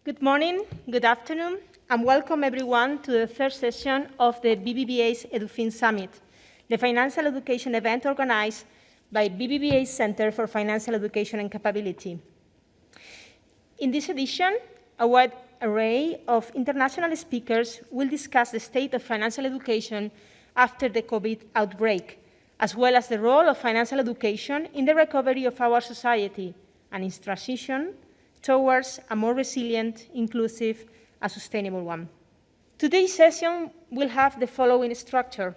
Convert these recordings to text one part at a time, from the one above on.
Good morning, good afternoon, and welcome everyone to the third session of the BBVA's EduFin Summit, the financial education event organized by BBVA's Center for Financial Education and Capability. In this edition, a wide array of international speakers will discuss the state of financial education after the COVID outbreak, as well as the role of financial education in the recovery of our society and its transition towards a more resilient, inclusive, and sustainable one. Today's session will have the following structure.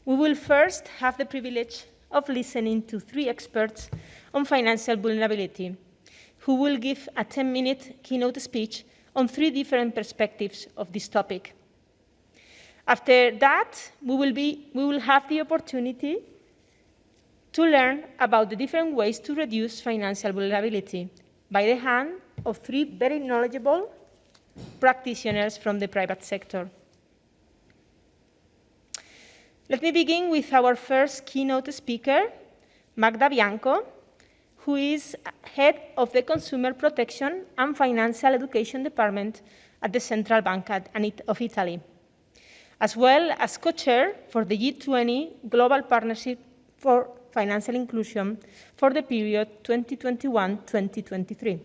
We will first have the privilege of listening to three experts on financial vulnerability, who will give a 10-minute keynote speech on three different perspectives of this topic. After that, we will have the opportunity to learn about the different ways to reduce financial vulnerability by the hand of three very knowledgeable practitioners from the private sector. Let me begin with our first keynote speaker, Magda Bianco, who is head of the Consumer Protection and Financial Education Department at the Central Bank of Italy, as well as co-chair for the G20 Global Partnership for Financial Inclusion for the period 2021-2023.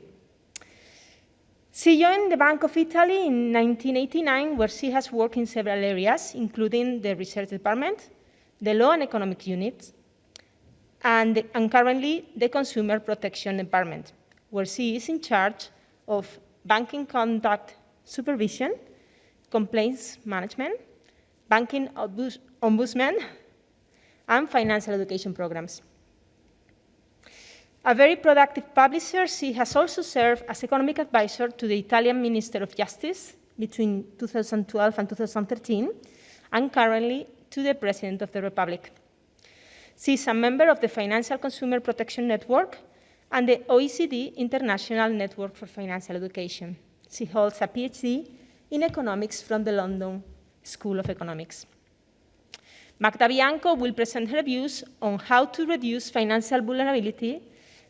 She joined the Bank of Italy in 1989, where she has worked in several areas, including the Research Department, the Law and Economic Unit, and currently the Consumer Protection Department, where she is in charge of banking conduct supervision, complaints management, banking ombudsman, and financial education programs. A very productive publisher, she has also served as economic advisor to the Italian Minister of Justice between 2012 and 2013, and currently to the President of the Republic. She is a member of the Financial Consumer Protection Network and the OECD International Network for Financial Education. She holds a PhD in economics from the London School of Economics. Magda Bianco will present her views on how to reduce financial vulnerability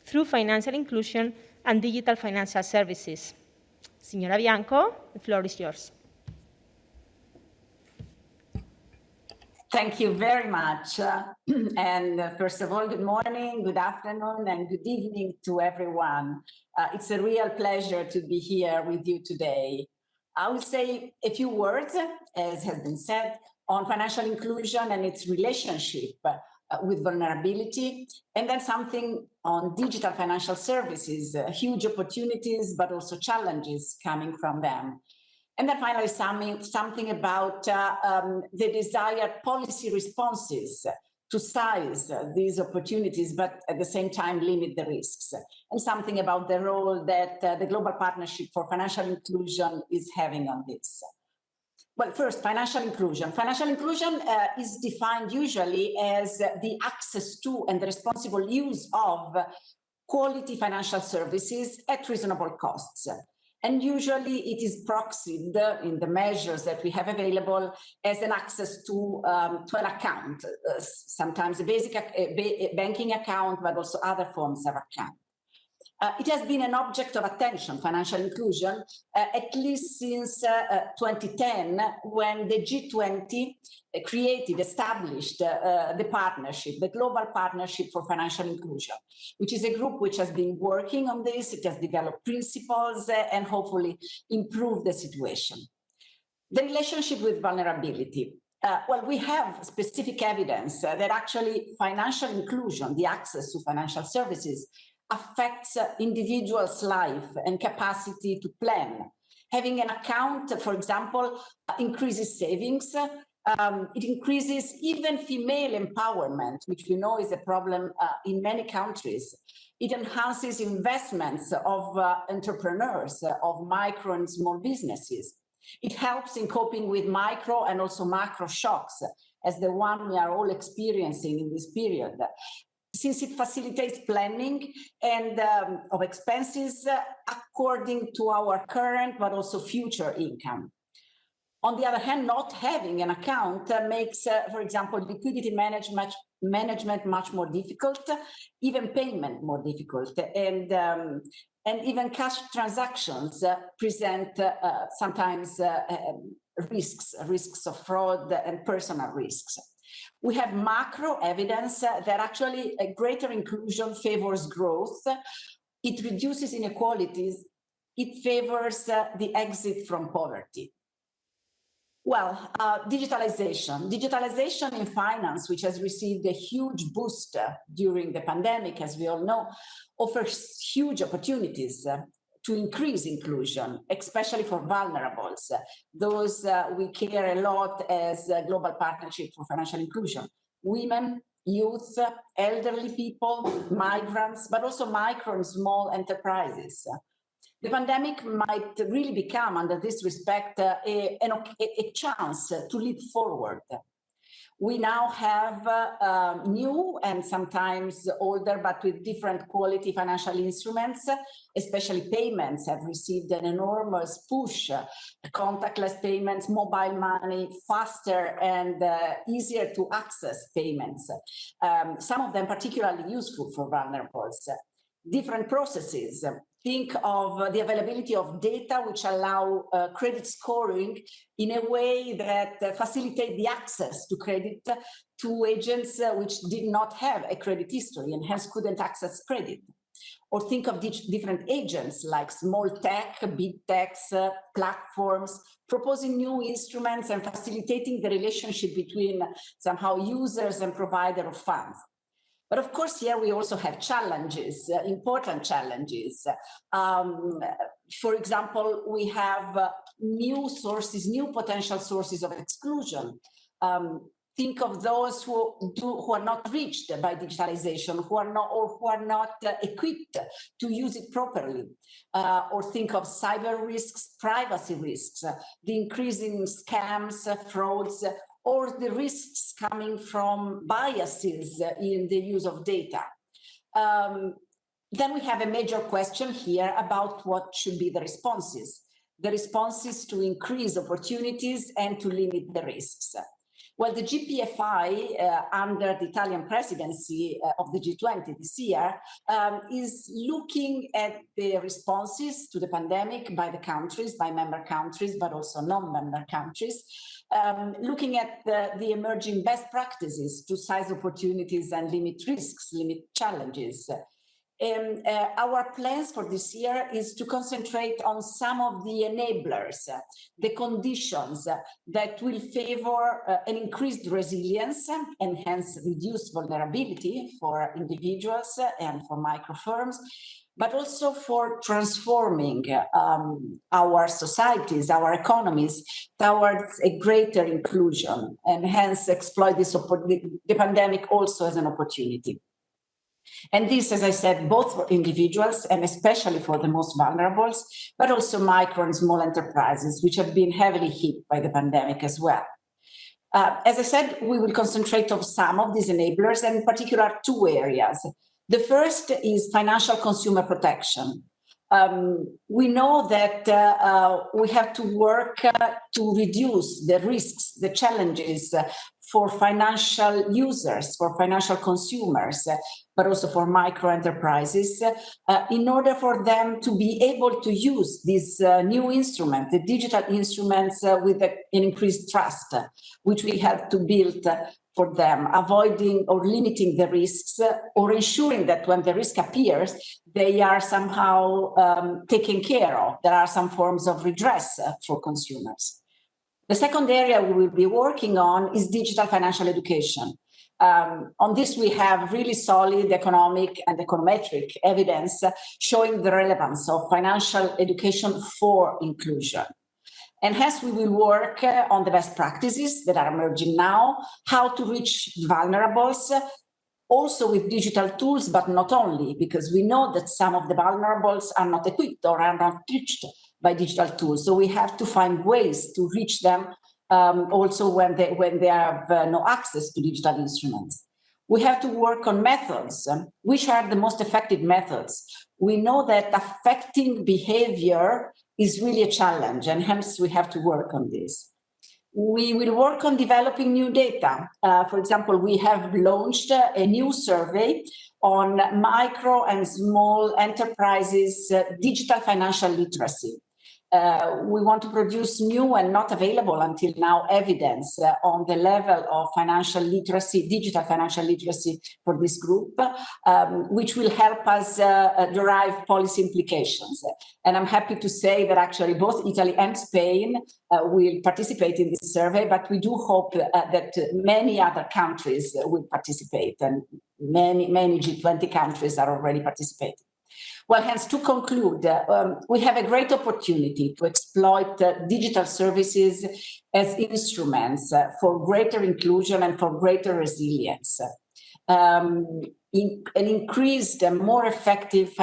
through financial inclusion and digital financial services. Signora Bianco, the floor is yours. Thank you very much. First of all, good morning, good afternoon, and good evening to everyone. It's a real pleasure to be here with you today. I will say a few words, as has been said, on financial inclusion and its relationship with vulnerability, and then something on digital financial services, huge opportunities, but also challenges coming from them. And then finally, something about the desired policy responses to size these opportunities, but at the same time limit the risks, and something about the role that the Global Partnership for Financial Inclusion is having on this. Well, first, financial inclusion. Financial inclusion is defined usually as the access to and the responsible use of quality financial services at reasonable costs. And usually it is proxied in the measures that we have available as an access to an account, sometimes a basic banking account, but also other forms of account. It has been an object of attention, financial inclusion, at least since 2010, when the G20 established the partnership, the Global Partnership for Financial Inclusion, which is a group which has been working on this. It has developed principles and hopefully improved the situation. The relationship with vulnerability. Well, we have specific evidence that actually financial inclusion, the access to financial services, affects individuals' life and capacity to plan. Having an account, for example, increases savings. It increases even female empowerment, which we know is a problem in many countries. It enhances investments of entrepreneurs, of micro and small businesses. It helps in coping with micro and also macro shocks, as the one we are all experiencing in this period, since it facilitates planning and of expenses according to our current but also future income. On the other hand, not having an account makes, for example, liquidity management much more difficult, even payment more difficult. And and even cash transactions present sometimes risks of fraud and personal risks. We have macro evidence that actually a greater inclusion favors growth, it reduces inequalities, it favors the exit from poverty. Well, digitalization in finance, which has received a huge boost during the pandemic, as we all know, offers huge opportunities to increase inclusion, especially for vulnerables, those we care a lot as a global partnership for financial inclusion. Women, youth, elderly people, migrants, but also micro and small enterprises. The pandemic might really become, under this respect, a chance to leap forward. We now have new and sometimes older, but with different quality financial instruments, especially payments have received an enormous push. Contactless payments, mobile money, faster and easier to access payments. Some of them particularly useful for vulnerables. Different processes. Think of the availability of data which allow credit scoring in a way that facilitate the access to credit to agents which did not have a credit history and hence couldn't access credit. Or think of different agents like small tech, big techs, platforms, proposing new instruments and facilitating the relationship between somehow users and provider of funds. But of course, here we also have challenges, important challenges. For example, we have new sources, new potential sources of exclusion. Think of those who are not reached by digitalization, who are not equipped to use it properly. Or think of cyber risks, privacy risks, the increasing scams, frauds, or the risks coming from biases in the use of data. Then we have a major question here about what should be the responses. The responses to increase opportunities and to limit the risks. Well, the GPFI, under the Italian presidency of the G20 this year, is looking at the responses to the pandemic by the countries, by member countries, but also non-member countries, looking at the emerging best practices to size opportunities and limit risks, limit challenges. Our plans for this year is to concentrate on some of the enablers, the conditions that will favor an increased resilience and hence reduced vulnerability for individuals and for micro firms, but also for transforming our societies, our economies towards a greater inclusion and hence exploit the pandemic also as an opportunity. And this, as I said, both for individuals and especially for the most vulnerables, but also micro and small enterprises, which have been heavily hit by the pandemic as well. As I said, we will concentrate on some of these enablers, and in particular, two areas. The first is financial consumer protection. We know that we have to work to reduce the risks, the challenges for financial users, for financial consumers, but also for micro enterprises, in order for them to be able to use this new instrument, the digital instruments with an increased trust, which we have to build for them, avoiding or limiting the risks or ensuring that when the risk appears, they are somehow taken care of. There are some forms of redress for consumers. The second area we will be working on is digital financial education. On this, we have really solid economic and econometric evidence showing the relevance of financial education for inclusion. And hence, we will work on the best practices that are emerging now, how to reach vulnerables, also with digital tools, but not only, because we know that some of the vulnerables are not equipped or are not reached by digital tools. So we have to find ways to reach them also when they have no access to digital instruments. We have to work on methods. Which are the most effective methods? We know that affecting behavior is really a challenge, and hence we have to work on this. We will work on developing new data. For example, we have launched a new survey on micro and small enterprises' digital financial literacy. We want to produce new and not available until now evidence on the level of financial literacy, digital financial literacy for this group, which will help us derive policy implications. And I'm happy to say that actually both Italy and Spain will participate in this survey, but we do hope that many other countries will participate, and many G20 countries are already participating. Well, hence, to conclude, we have a great opportunity to exploit digital services as instruments for greater inclusion and for greater resilience. An increased and more effective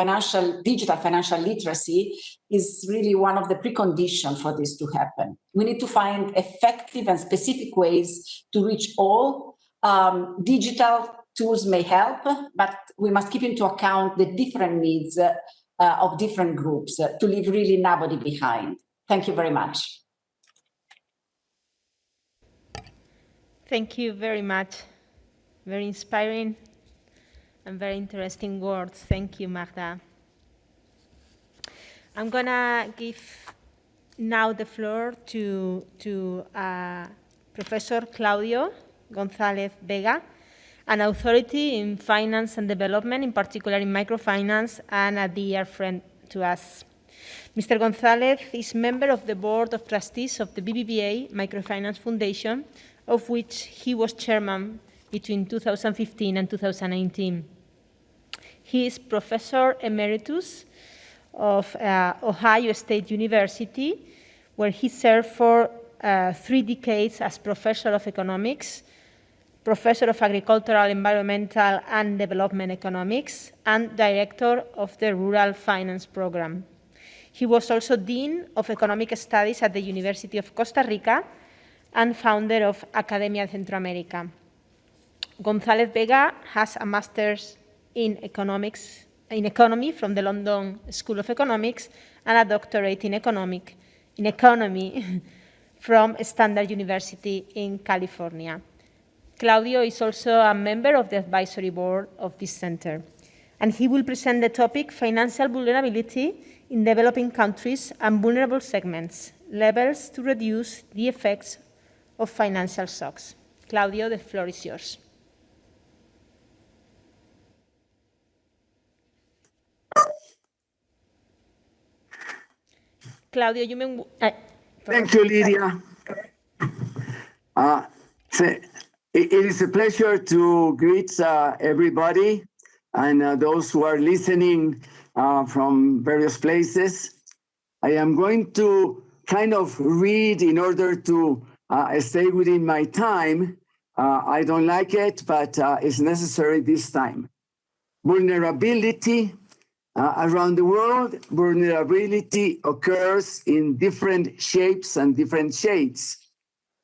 digital financial literacy is really one of the preconditions for this to happen. We need to find effective and specific ways to reach all. Digital tools may help, but we must keep into account the different needs of different groups to leave really nobody behind. Thank you very much. Thank you very much. Very inspiring and very interesting words. Thank you, Magda. I'm gonna give now the floor to Professor Claudio González Vega, an authority in finance and development, in particular in microfinance, and a dear friend to us. Mr. González is member of the Board of Trustees of the BBVA Microfinance Foundation, of which he was chairman between 2015 and 2019. He is Professor Emeritus of Ohio State University, where he served for 3 decades as Professor of Economics, Professor of Agricultural, Environmental, and Development Economics, and Director of the Rural Finance Program. He was also Dean of Economic Studies at the University of Costa Rica and founder of Academia Centroamérica. González Vega has a master's in economy from the London School of Economics and a doctorate in economy from Standard University in California. Claudio is also a member of the advisory board of this center, and he will present the topic Financial Vulnerability in Developing Countries and Vulnerable Segments, Levels to Reduce the Effects of Financial Shocks. Claudio, the floor is yours. Claudio, you may... Thank you, Lydia. It is a pleasure to greet everybody and those who are listening from various places. I am going to kind of read in order to stay within my time. I don't like it, but it's necessary this time. Vulnerability. Around the world, vulnerability occurs in different shapes and different shades.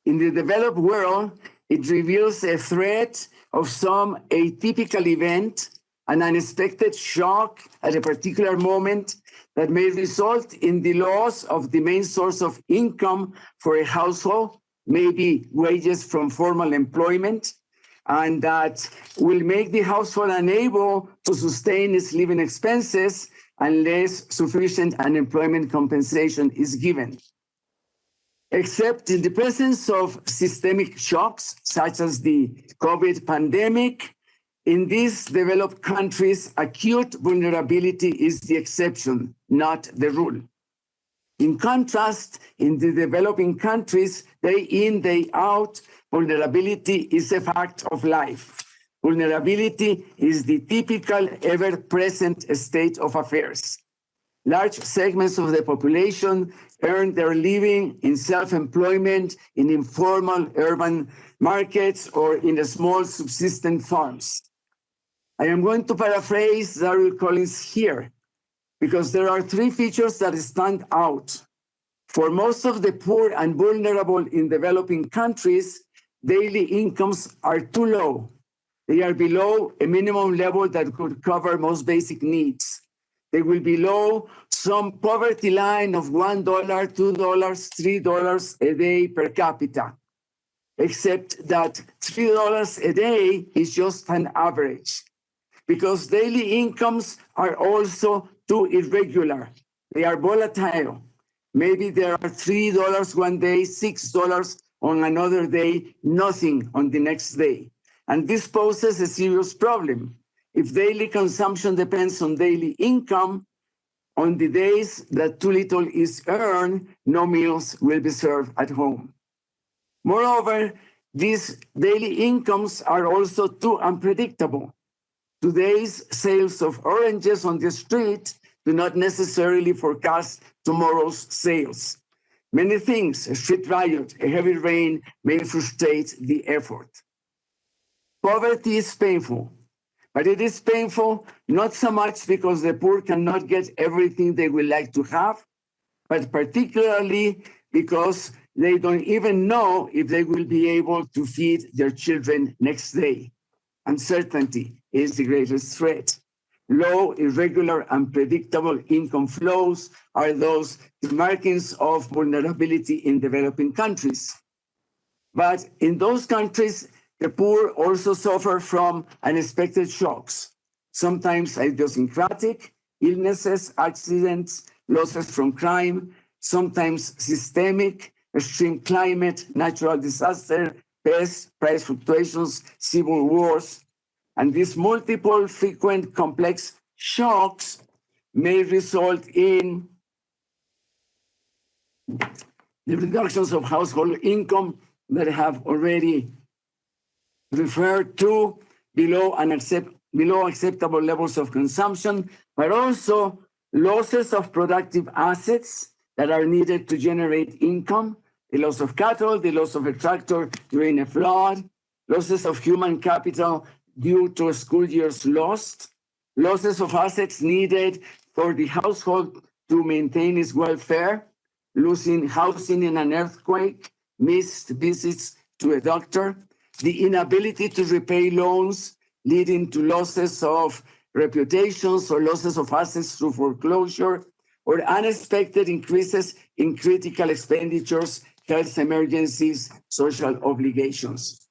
In the developed world, it reveals a threat of some atypical event, an unexpected shock at a particular moment that may result in the loss of the main source of income for a household, maybe wages from formal employment, and that will make the household unable to sustain its living expenses unless sufficient unemployment compensation is given. Except in the presence of systemic shocks, such as the COVID pandemic, in these developed countries, acute vulnerability is the exception, not the rule. In contrast, in the developing countries, day in, day out, vulnerability is a fact of life. Vulnerability is the typical, ever-present state of affairs. Large segments of the population earn their living in self-employment, in informal urban markets, or in small subsistence farms. I am going to paraphrase Darrell Collins here, because there are 3 features that stand out. For most of the poor and vulnerable in developing countries, daily incomes are too low. They are below a minimum level that could cover most basic needs. They will be low some poverty line of $1, $2, $3 a day per capita, except that $3 a day is just an average, because daily incomes are also too irregular. They are volatile. Maybe there are $3 one day, $6 on another day, nothing on the next day. And this poses a serious problem. If daily consumption depends on daily income, on the days that too little is earned, no meals will be served at home. Moreover, these daily incomes are also too unpredictable. Today's sales of oranges on the street do not necessarily forecast tomorrow's sales. Many things, a street riot, a heavy rain, may frustrate the effort. Poverty is painful, but it is painful not so much because the poor cannot get everything they would like to have, but particularly because they don't even know if they will be able to feed their children next day. Uncertainty is the greatest threat. Low, irregular, unpredictable income flows are those markings of vulnerability in developing countries. But in those countries, the poor also suffer from unexpected shocks, sometimes idiosyncratic, illnesses, accidents, losses from crime, sometimes systemic, extreme climate, natural disaster, pests, price fluctuations, civil wars. And these multiple, frequent, complex shocks may result in the reductions of household income that I have already referred to, below acceptable levels of consumption, but also losses of productive assets that are needed to generate income, the loss of cattle, the loss of a tractor during a flood, losses of human capital due to school years lost, losses of assets needed for the household to maintain its welfare, losing housing in an earthquake, missed visits to a doctor, the inability to repay loans, leading to losses of reputations or losses of assets through foreclosure, or unexpected increases in critical expenditures, health emergencies, social obligations.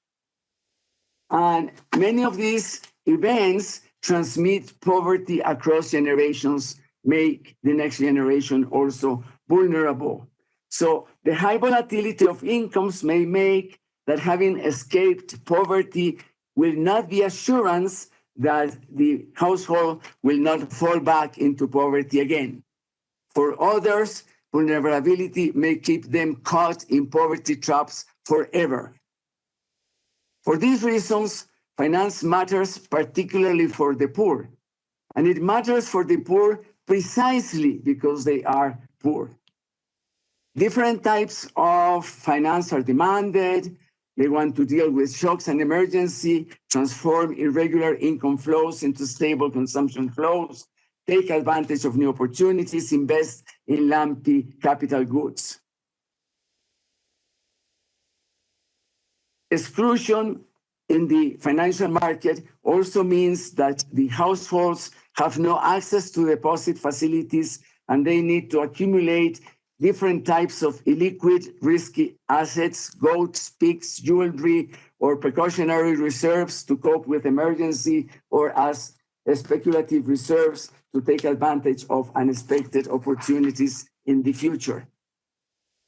And many of these events transmit poverty across generations, make the next generation also vulnerable. So the high volatility of incomes may make that having escaped poverty will not be assurance that the household will not fall back into poverty again. For others, vulnerability may keep them caught in poverty traps forever. For these reasons, finance matters particularly for the poor. And it matters for the poor precisely because they are poor. Different types of finance are demanded. They want to deal with shocks and emergency, transform irregular income flows into stable consumption flows, take advantage of new opportunities, invest in lumpy capital goods. Exclusion in the financial market also means that the households have no access to deposit facilities and they need to accumulate different types of illiquid, risky assets, goats, pigs, jewelry, or precautionary reserves to cope with emergency, or as speculative reserves to take advantage of unexpected opportunities in the future.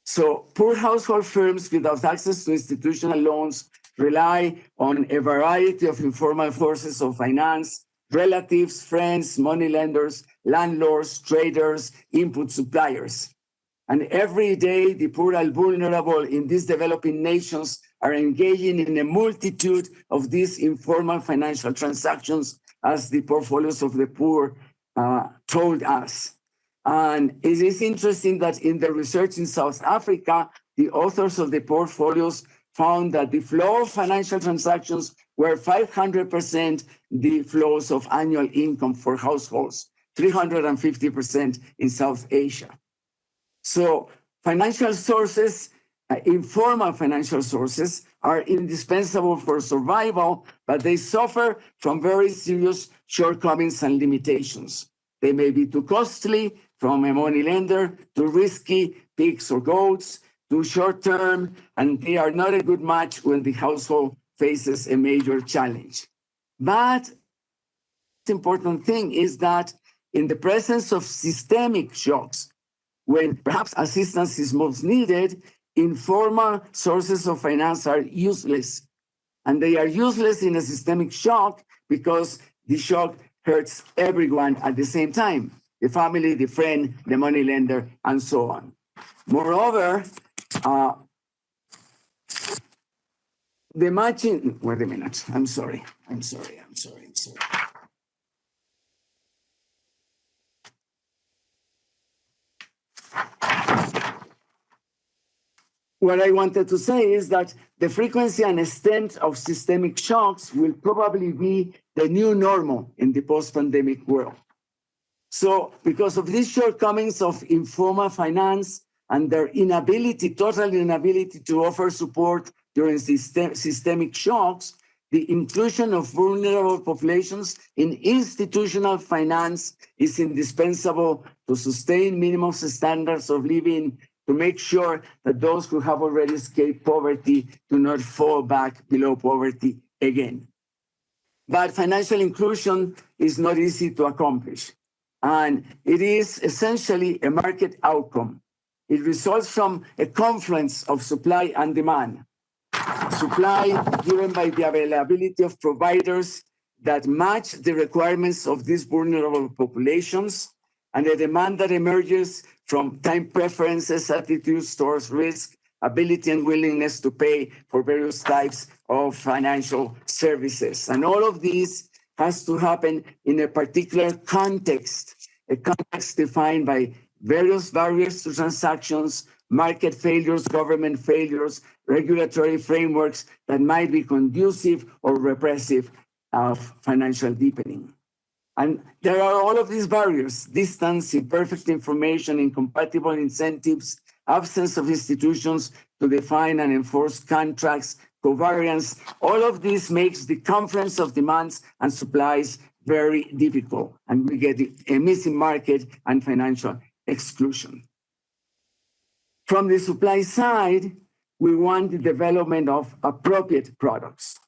So poor household firms without access to institutional loans rely on a variety of informal sources of finance, relatives, friends, moneylenders, landlords, traders, input suppliers. And every day, the poor and vulnerable in these developing nations are engaging in a multitude of these informal financial transactions, as the portfolios of the poor told us. And it is interesting that in the research in South Africa, the authors of the portfolios found that the flow of financial transactions were 500% the flows of annual income for households, 350% in South Asia. So financial sources, informal financial sources, are indispensable for survival, but they suffer from very serious shortcomings and limitations. They may be too costly, from a money lender to risky pigs or goats to short-term, and they are not a good match when the household faces a major challenge. But the important thing is that in the presence of systemic shocks, when perhaps assistance is most needed, informal sources of finance are useless. And they are useless in a systemic shock because the shock hurts everyone at the same time, the family, the friend, the money lender, and so on. Moreover, the matching, wait a minute, I'm sorry. What I wanted to say is that the frequency and extent of systemic shocks will probably be the new normal in the post-pandemic world. So because of these shortcomings of informal finance and their total inability to offer support during systemic shocks, the inclusion of vulnerable populations in institutional finance is indispensable to sustain minimum standards of living, to make sure that those who have already escaped poverty do not fall back below poverty again. But financial inclusion is not easy to accomplish, and it is essentially a market outcome. It results from a confluence of supply and demand. Supply given by the availability of providers that match the requirements of these vulnerable populations, and a demand that emerges from time preferences, attitudes towards risk, ability and willingness to pay for various types of financial services. And all of this has to happen in a particular context, a context defined by various barriers to transactions, market failures, government failures, regulatory frameworks that might be conducive or repressive of financial deepening. And there are all of these barriers: distance, imperfect information, incompatible incentives, absence of institutions to define and enforce contracts, covariance. All of this makes the confluence of demands and supplies very difficult, and we get a missing market and financial exclusion. From the supply side, we want the development of appropriate products.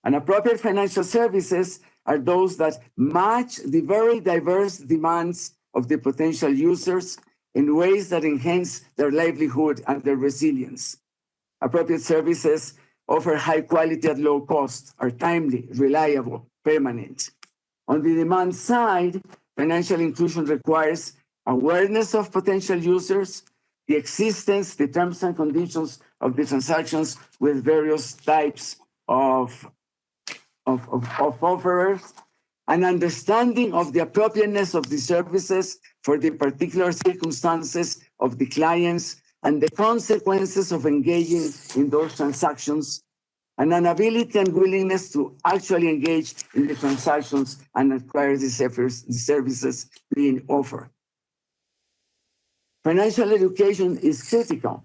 And appropriate financial services are those that match the very diverse demands of the potential users in ways that enhance their livelihood and their resilience. Appropriate services offer high quality at low cost, are timely, reliable, permanent. On the demand side, financial inclusion requires awareness of potential users, the existence, the terms and conditions of the transactions with various types of offerers, an understanding of the appropriateness of the services for the particular circumstances of the clients and the consequences of engaging in those transactions, and an ability and willingness to actually engage in the transactions and acquire the services being offered. Financial education is critical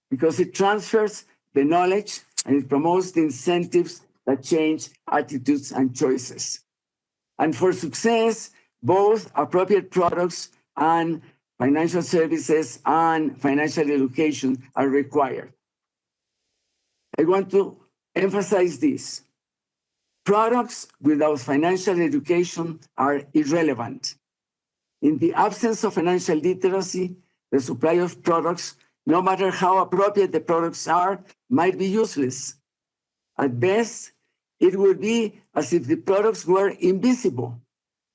because it transfers the knowledge and it promotes the incentives that change attitudes and choices. And for success, both appropriate products and financial services and financial education are required. I want to emphasize this. Products without financial education are irrelevant. In the absence of financial literacy, the supply of products, no matter how appropriate the products are, might be useless. At best, it would be as if the products were invisible.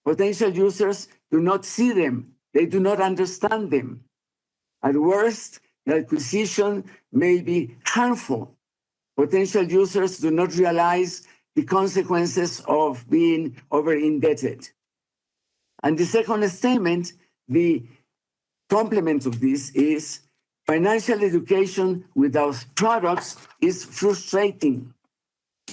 Potential users do not see them. They do not understand them. At worst, the acquisition may be harmful. Potential users do not realize the consequences of being over-indebted. And the second statement, the complement of this is financial education without products is frustrating.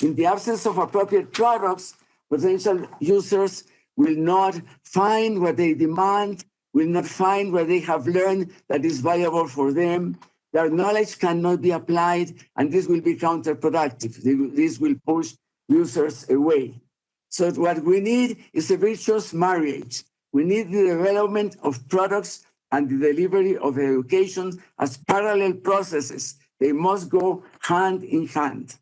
In the absence of appropriate products, potential users will not find what they demand, will not find what they have learned that is valuable for them. Their knowledge cannot be applied, and this will be counterproductive. This will push users away. So what we need is a virtuous marriage. We need the development of products and the delivery of education as parallel processes. They must go hand in hand.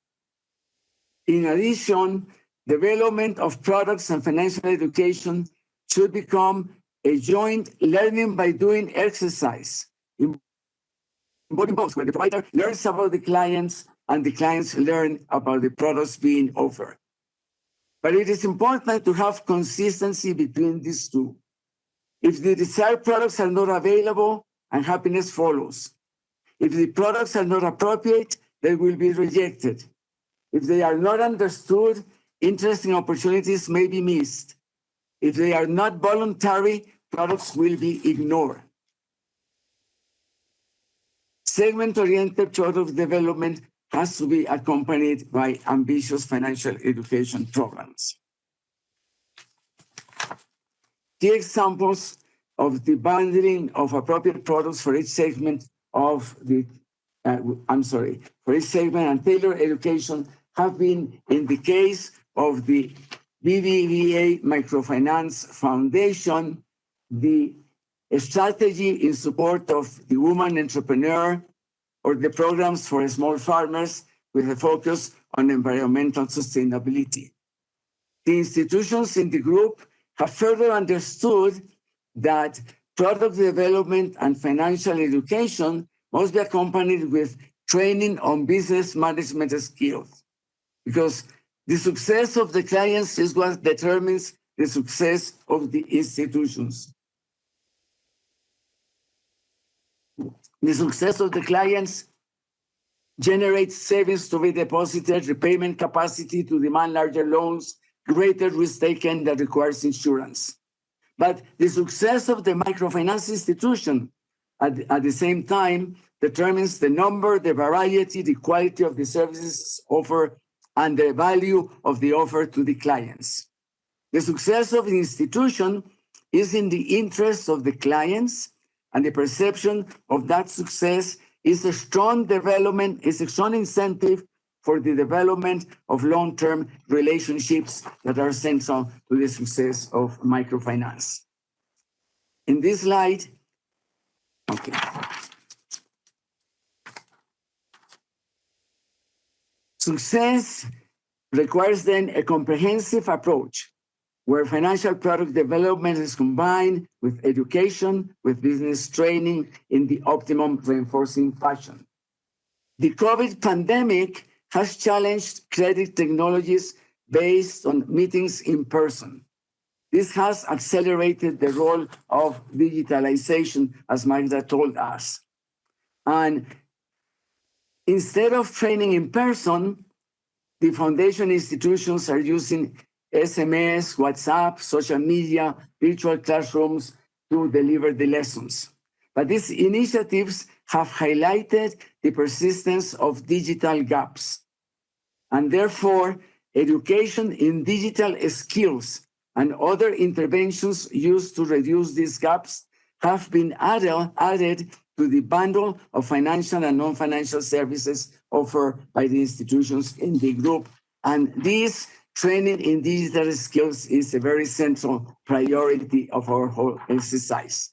In addition, development of products and financial education should become a joint learning by doing exercise, involving both, where the provider learns about the clients and the clients learn about the products being offered. But it is important to have consistency between these two. If the desired products are not available, unhappiness follows. If the products are not appropriate, they will be rejected. If they are not understood, interesting opportunities may be missed. If they are not voluntary, products will be ignored. Segment-oriented product development has to be accompanied by ambitious financial education programs. Key examples of the bundling of appropriate products for each segment of the, for each segment and tailored education have been in the case of the BBVA Microfinance Foundation, the strategy in support of the woman entrepreneur, or the programs for small farmers with a focus on environmental sustainability. The institutions in the group have further understood that product development and financial education must be accompanied with training on business management skills, because the success of the clients is what determines the success of the institutions. The success of the clients generates savings to be deposited, repayment capacity to demand larger loans, greater risk taken that requires insurance. But the success of the microfinance institution at the same time determines the number, the variety, the quality of the services offered, and the value of the offer to the clients. The success of the institution is in the interest of the clients, and the perception of that success is a strong development, is a strong incentive for the development of long-term relationships that are central to the success of microfinance. In this slide, success requires then a comprehensive approach where financial product development is combined with education, with business training in the optimum reinforcing fashion. The COVID pandemic has challenged credit technologies based on meetings in person. This has accelerated the role of digitalization, as Mayada told us. And instead of training in person, the foundation institutions are using SMS, WhatsApp, social media, virtual classrooms to deliver the lessons. But these initiatives have highlighted the persistence of digital gaps. And therefore, education in digital skills and other interventions used to reduce these gaps have been added to the bundle of financial and non-financial services offered by the institutions in the group. And this training in digital skills is a very central priority of our whole exercise.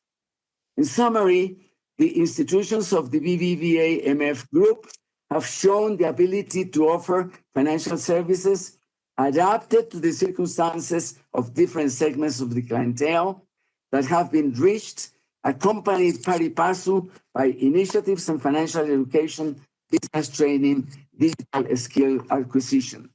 In summary, the institutions of the BBVA MF group have shown the ability to offer financial services adapted to the circumstances of different segments of the clientele that have been reached, accompanied pari passu by initiatives in financial education, business training, digital skill acquisition.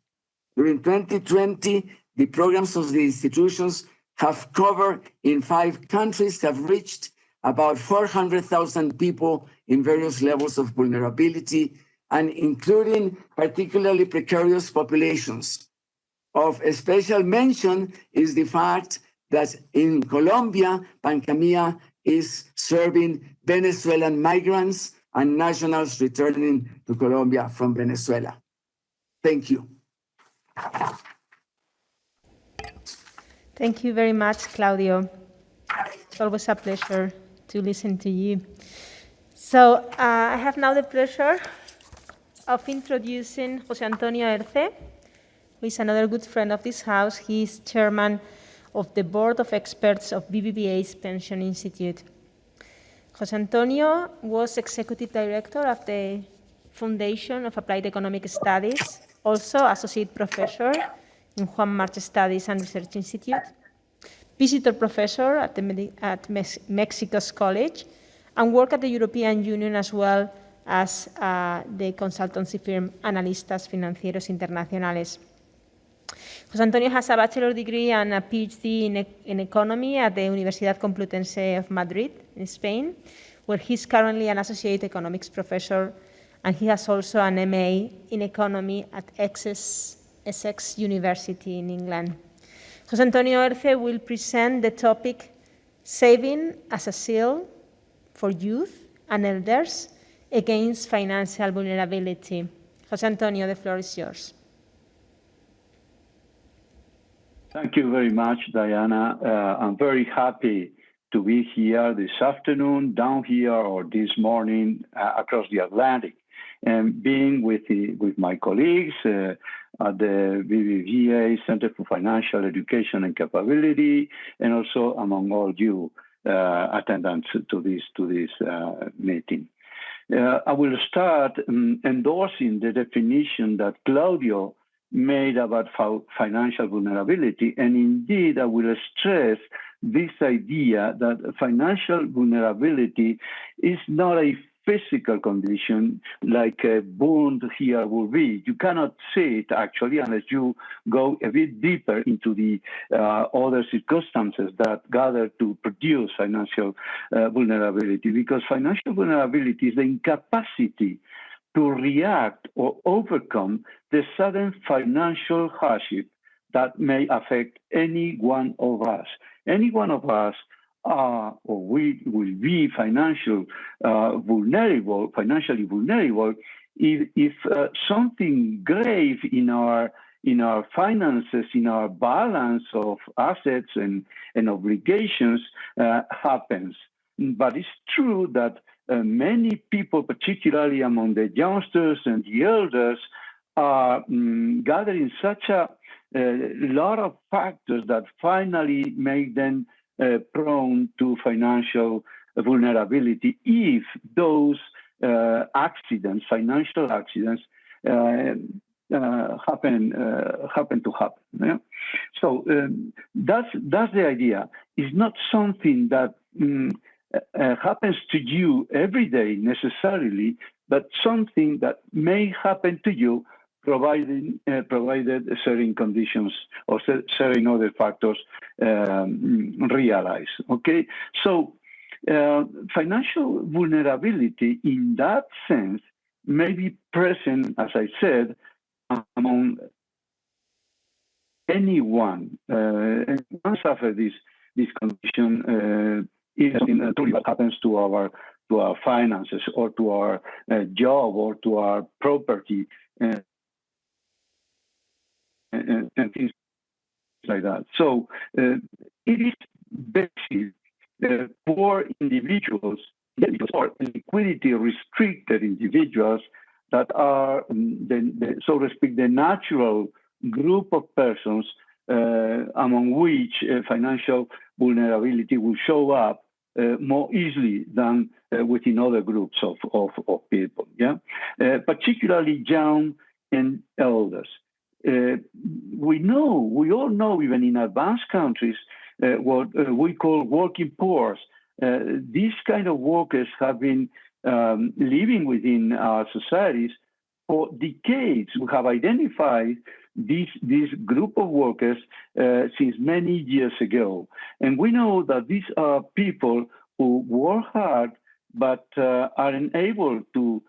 During 2020, the programs of the institutions have covered in 5 countries, have reached about 400,000 people in various levels of vulnerability, and including particularly precarious populations. Of a special mention is the fact that in Colombia, Pancamia is serving Venezuelan migrants and nationals returning to Colombia from Venezuela. Thank you. Thank you very much, Claudio. It's always a pleasure to listen to you. So I have now the pleasure of introducing José Antonio Erce, who is another good friend of this house. He is chairman of the board of experts of BBVA's Pension Institute. José Antonio was Executive Director of the Foundation of Applied Economic Studies, also Associate Professor in Juan March Studies and Research Institute, Visitor Professor at Mexico's College, and worked at the European Union as well as the consultancy firm Analistas Financieros Internacionales. José Antonio has a bachelor degree and a PhD in economy at the Universidad Complutense of Madrid in Spain, where he's currently an associate economics professor, and he has also an MA in economy at Essex University in England. José Antonio Erce will present the topic Saving as a Shield for Youth and Elders Against Financial Vulnerability. José Antonio, the floor is yours. Thank you very much, Diana. I'm very happy to be here this afternoon, down here, or this morning across the Atlantic, and being with my colleagues at the BBVA Center for Financial Education and Capability, and also among all you attendants to this meeting. I will start endorsing the definition that Claudio made about financial vulnerability. And indeed, I will stress this idea that financial vulnerability is not a physical condition like a wound here will be. You cannot see it actually unless you go a bit deeper into the other circumstances that gather to produce financial vulnerability, because financial vulnerability is the incapacity to react or overcome the sudden financial hardship that may affect any one of us. Any one of us or we will be financially vulnerable if something grave in our finances, in our balance of assets and obligations happens. But it's true that many people, particularly among the youngsters and the elders, are gathering such a lot of factors that finally make them prone to financial vulnerability if those accidents, financial accidents, happen to happen. Yeah? So that's the idea. It's not something that happens to you every day necessarily, but something that may happen to you provided certain conditions or certain other factors realize. Okay, so financial vulnerability in that sense may be present, as I said, among anyone. And once after this condition, even truly what happens to our finances or to our job or to our property and things like that. So it is basic for individuals or liquidity restricted individuals that are, so to speak, the natural group of persons among which financial vulnerability will show up more easily than within other groups of people. Yeah, particularly young and elders. We all know, even in advanced countries, what we call working poor. These kind of workers have been living within our societies for decades. We have identified this group of workers since many years ago. And we know that these are people who work hard but are unable to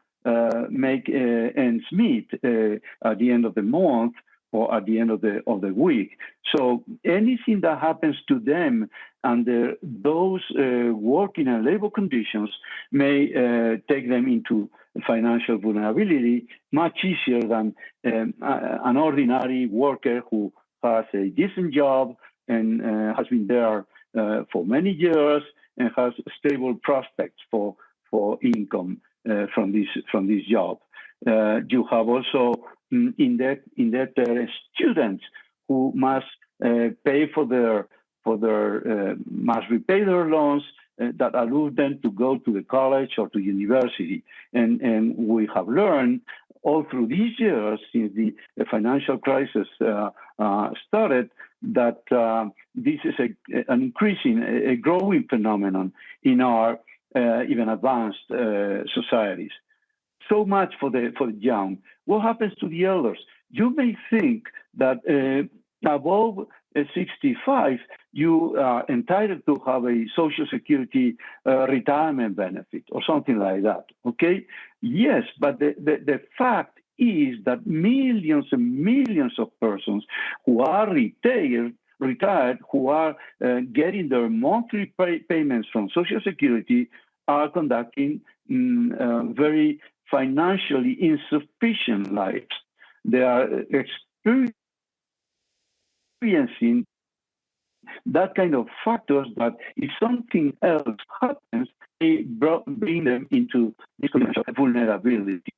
make ends meet at the end of the month or at the end of the week. So anything that happens to them under those working and labor conditions may take them into financial vulnerability much easier than an ordinary worker who has a decent job and has been there for many years and has stable prospects for income from this job. You have also in that students who must must repay their loans that allow them to go to the college or to university. And we have learned all through these years, since the financial crisis started, that this is an increasing, a growing phenomenon in our even advanced societies. So much for the young. What happens to the elders? You may think that above 65, you are entitled to have a Social Security retirement benefit or something like that, okay? Yes, but the fact is that millions and millions of persons who are retired, who are getting their monthly payments from Social Security are conducting very financially insufficient lives. They are experiencing that kind of factors that if something else happens, they bring them into this condition of vulnerability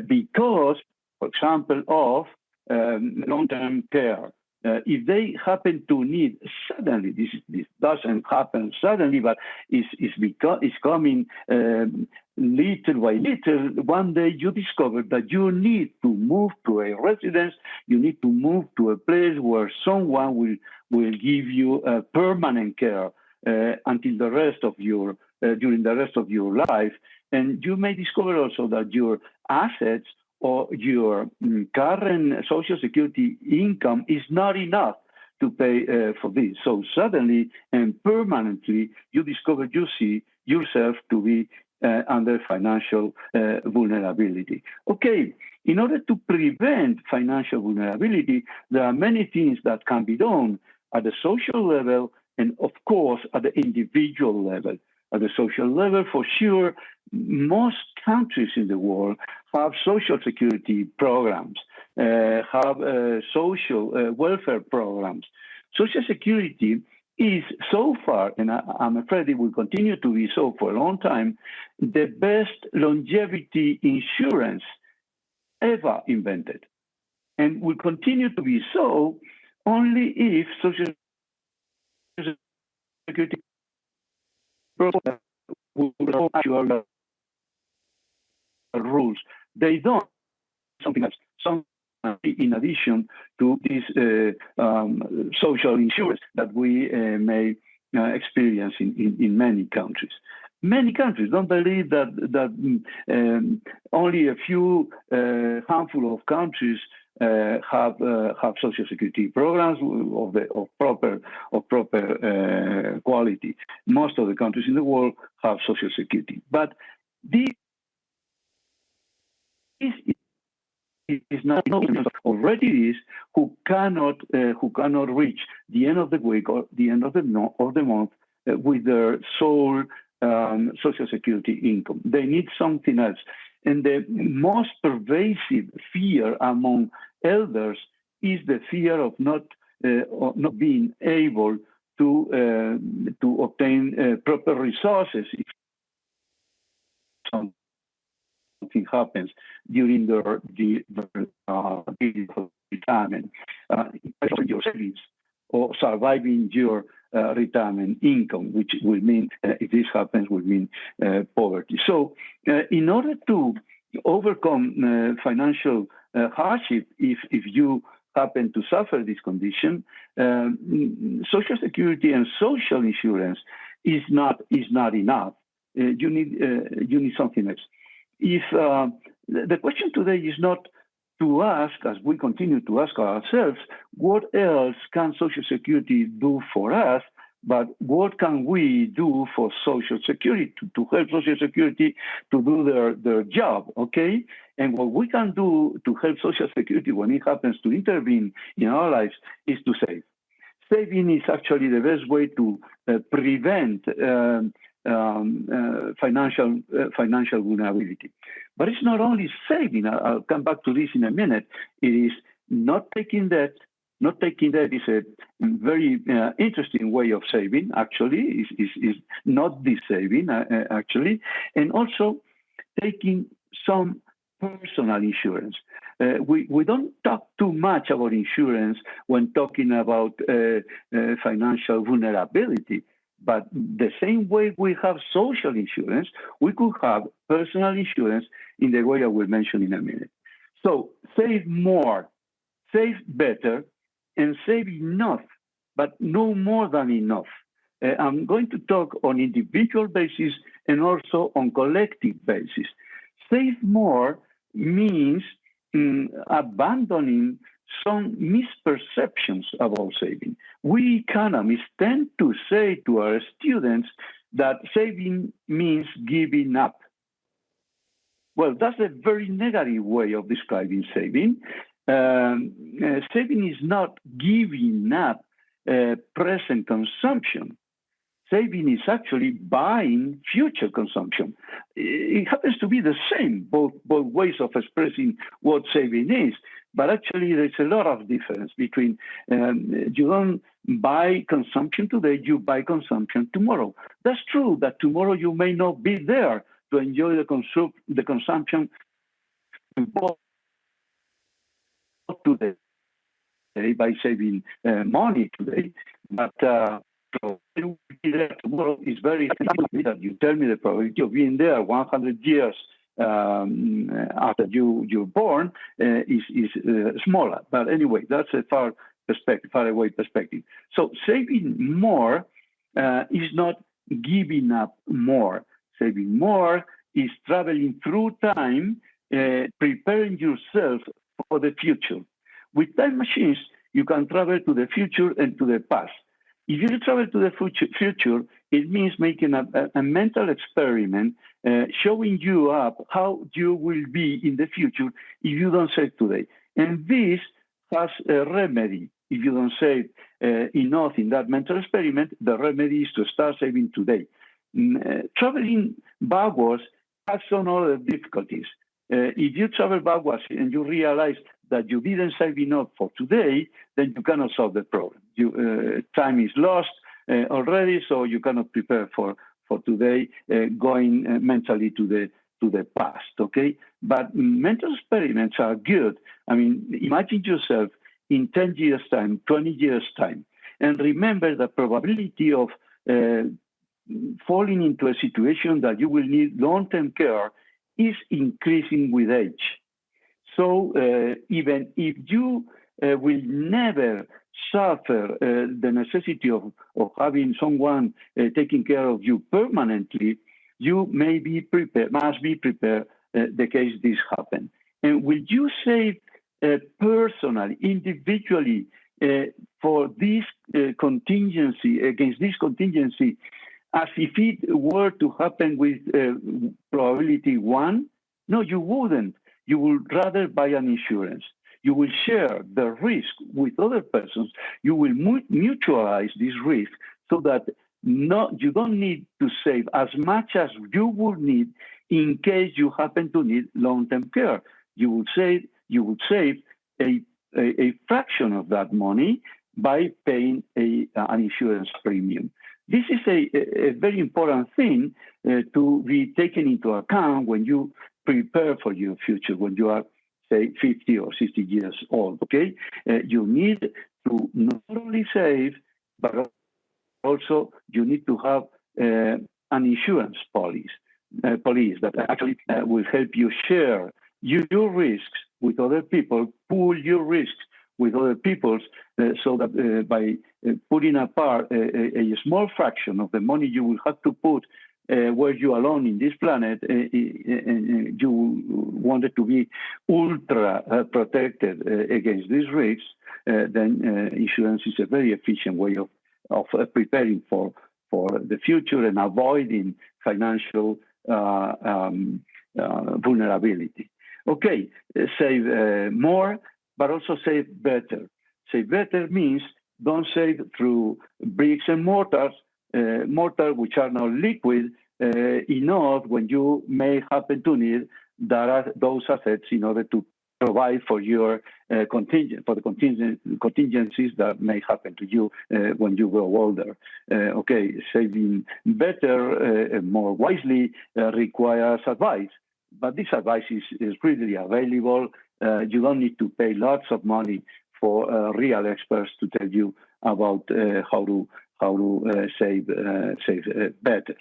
because, for example, of long-term care. If they happen to need suddenly, this doesn't happen suddenly, but it's coming little by little. One day you discover that you need to move to a residence, you need to move to a place where someone will give you permanent care until the rest of your during the rest of your life, and you may discover also that your assets or your current Social Security income is not enough to pay for this. So suddenly and permanently, you discover you see yourself to be under financial vulnerability. Okay, in order to prevent financial vulnerability, there are many things that can be done at the social level and, of course, at the individual level. At the social level, for sure, most countries in the world have social security programs, have social welfare programs. Social security is so far, and I'm afraid it will continue to be so for a long time, the best longevity insurance ever invented, and will continue to be so only if social security will actual rules. They don't something else. Some in addition to this social insurance that we may experience in many countries. Many countries don't believe that only a few handful of countries have social security programs of proper quality. Most of the countries in the world have social security, but this is not already is who cannot reach the end of the week or the end of the month with their sole social security income. They need something else. And the most pervasive fear among elders is the fear of not being able to obtain proper resources if something happens during their retirement, your savings or surviving your retirement income, which will mean, if this happens, will mean poverty. So in order to overcome financial hardship, if you happen to suffer this condition, Social Security and social insurance is not enough. You need something else. If the question today is not to ask, as we continue to ask ourselves, what else can Social Security do for us, but what can we do for Social Security to help Social Security to do their job, okay? And what we can do to help Social Security when it happens to intervene in our lives is to save. Saving is actually the best way to prevent financial vulnerability. But it's not only saving. I'll come back to this in a minute. It is not taking debt. Not taking debt is a very interesting way of saving, actually. Is not this saving, actually. And also taking some personal insurance. We don't talk too much about insurance when talking about financial vulnerability. But the same way we have social insurance, we could have personal insurance in the way I will mention in a minute. So save more, save better, and save enough, but no more than enough. I'm going to talk on individual basis and also on collective basis. Save more means abandoning some misperceptions about saving. We economists tend to say to our students that saving means giving up. Well, that's a very negative way of describing saving. Saving is not giving up present consumption. Saving is actually buying future consumption. It happens to be the same, both ways of expressing what saving is, but actually there's a lot of difference between you don't buy consumption today, you buy consumption tomorrow. That's true that tomorrow you may not be there to enjoy the consumption you bought today by saving money today, but tomorrow is very that you tell me the probability of being there 100 years after you're born is smaller. But anyway, that's a far away perspective. So saving more is not giving up more. Saving more is traveling through time, preparing yourself for the future. With time machines, you can travel to the future and to the past. If you travel to the future, it means making a mental experiment showing you up how you will be in the future if you don't save today. And this has a remedy. If you don't save enough in that mental experiment, the remedy is to start saving today. Traveling backwards has some other difficulties. If you travel backwards and you realize that you didn't save enough for today, then you cannot solve the problem. Time is lost already, so you cannot prepare for today, going mentally to the past. Okay, but mental experiments are good. I mean, imagine yourself in 10 years' time, 20 years' time, and remember the probability of falling into a situation that you will need long-term care is increasing with age. So even if you will never suffer the necessity of having someone taking care of you permanently, you may be prepared, must be prepared the case this happen. And will you save personally, individually, for this contingency, against this contingency, as if it were to happen with probability 1? No, you wouldn't. You would rather buy an insurance. You will share the risk with other persons. You will mutualize this risk so that you don't need to save as much as you would need in case you happen to need long-term care. You would save a fraction of that money by paying an insurance premium. This is a very important thing to be taken into account when you prepare for your future, when you are, say, 50 or 60 years old, okay? You need to not only save, but also you need to have an insurance policy that actually will help you share your risks with other people, pool your risks with other people's, so that by putting apart a small fraction of the money you will have to put were you alone in this planet, and you wanted to be ultra protected against these risks, then insurance is a very efficient way of preparing for the future and avoiding financial vulnerability. Okay, save more, but also save better. Save better means don't save through bricks and mortar, which are now liquid enough when you may happen to need those assets in order to provide for your contingencies that may happen to you when you grow older. Okay, saving better, more wisely requires advice, but this advice is readily available. You don't need to pay lots of money for real experts to tell you about how how to save better,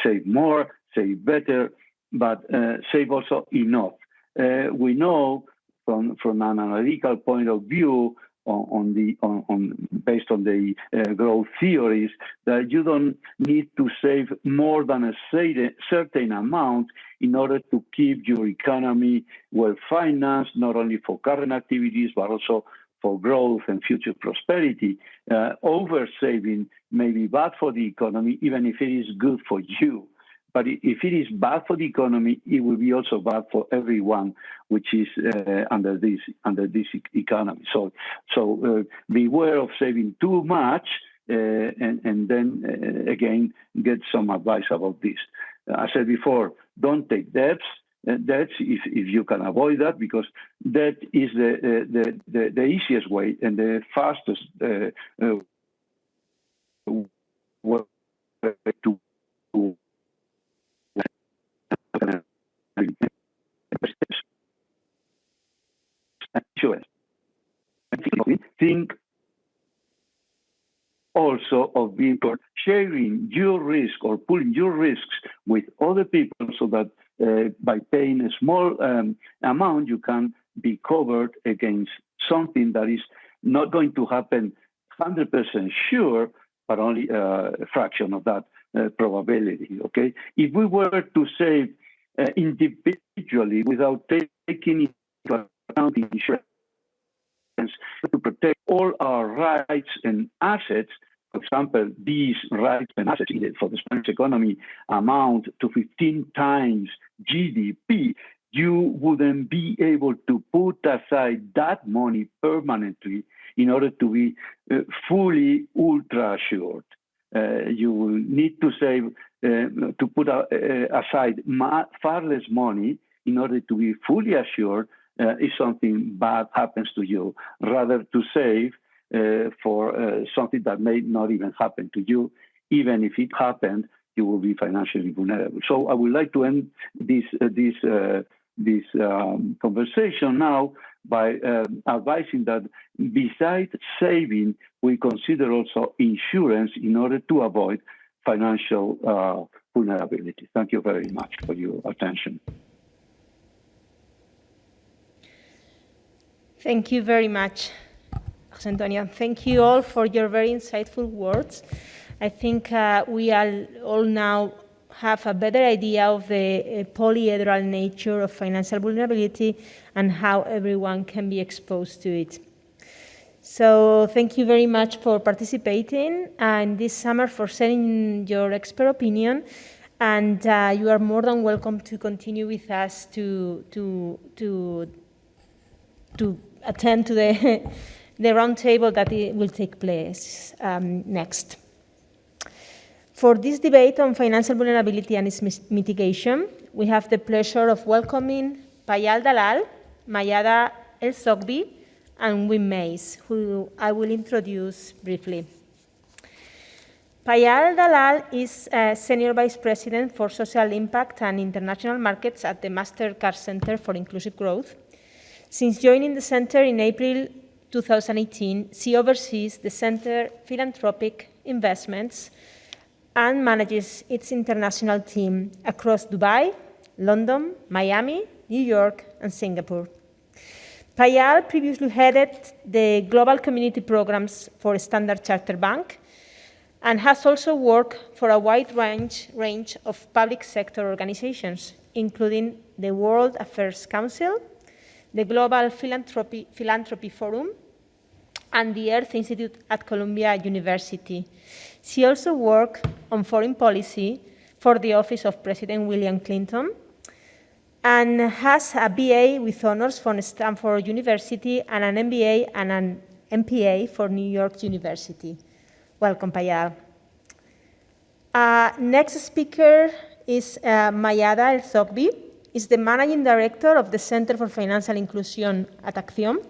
save more, save better, but save also enough. We know from an analytical point of view, based on the growth theories, that you don't need to save more than a certain amount in order to keep your economy well financed, not only for current activities, but also for growth and future prosperity. Over-saving may be bad for the economy, even if it is good for you. But if it is bad for the economy, it will be also bad for everyone, which is under this economy. So beware of saving too much, and then again get some advice about this. I said before, don't take debts. Debts, if you can avoid that, because debt is the easiest way and the fastest way to think also of being sharing your risk or pulling your risks with other people, so that by paying a small amount, you can be covered against something that is not going to happen 100% sure, but only a fraction of that probability. Okay, if we were to save individually without taking into account insurance to protect all our rights and assets, for example, these rights and assets for the Spanish economy amount to 15 times GDP, you wouldn't be able to put aside that money permanently in order to be fully ultra assured. You will need to save, to put aside far less money in order to be fully assured if something bad happens to you, rather to save for something that may not even happen to you. Even if it happened, you will be financially vulnerable. So I would like to end this conversation now by advising that besides saving, we consider also insurance in order to avoid financial vulnerability. Thank you very much for your attention. Thank you very much, José Antonio. Thank you all for your very insightful words. I think we all now have a better idea of the polyhedral nature of financial vulnerability and how everyone can be exposed to it. So thank you very much for participating and this summer for sharing your expert opinion. And you are more than welcome to continue with us to attend to the roundtable that will take place next. For this debate on financial vulnerability and its mitigation, we have the pleasure of welcoming Payal Dalal, Mayada Zogby, and Wim Mays, who I will introduce briefly. Payal Dalal is Senior Vice President for Social Impact and International Markets at the Mastercard Center for Inclusive Growth. Since joining the center in April 2018, she oversees the center philanthropic investments and manages its international team across Dubai, London, Miami, New York, and Singapore. Payal previously headed the global community programs for Standard Chartered Bank and has also worked for a wide range of public sector organizations, including the World Affairs Council, the Global Philanthropy Forum, and the Earth Institute at Columbia University. She also worked on foreign policy for the Office of President William Clinton and has a BA with honors from Stanford University and an MBA and an MPA for New York University. Welcome, Payal. Next speaker is Mayada Zogby. Is the Managing Director of the Center for Financial Inclusion at Acción.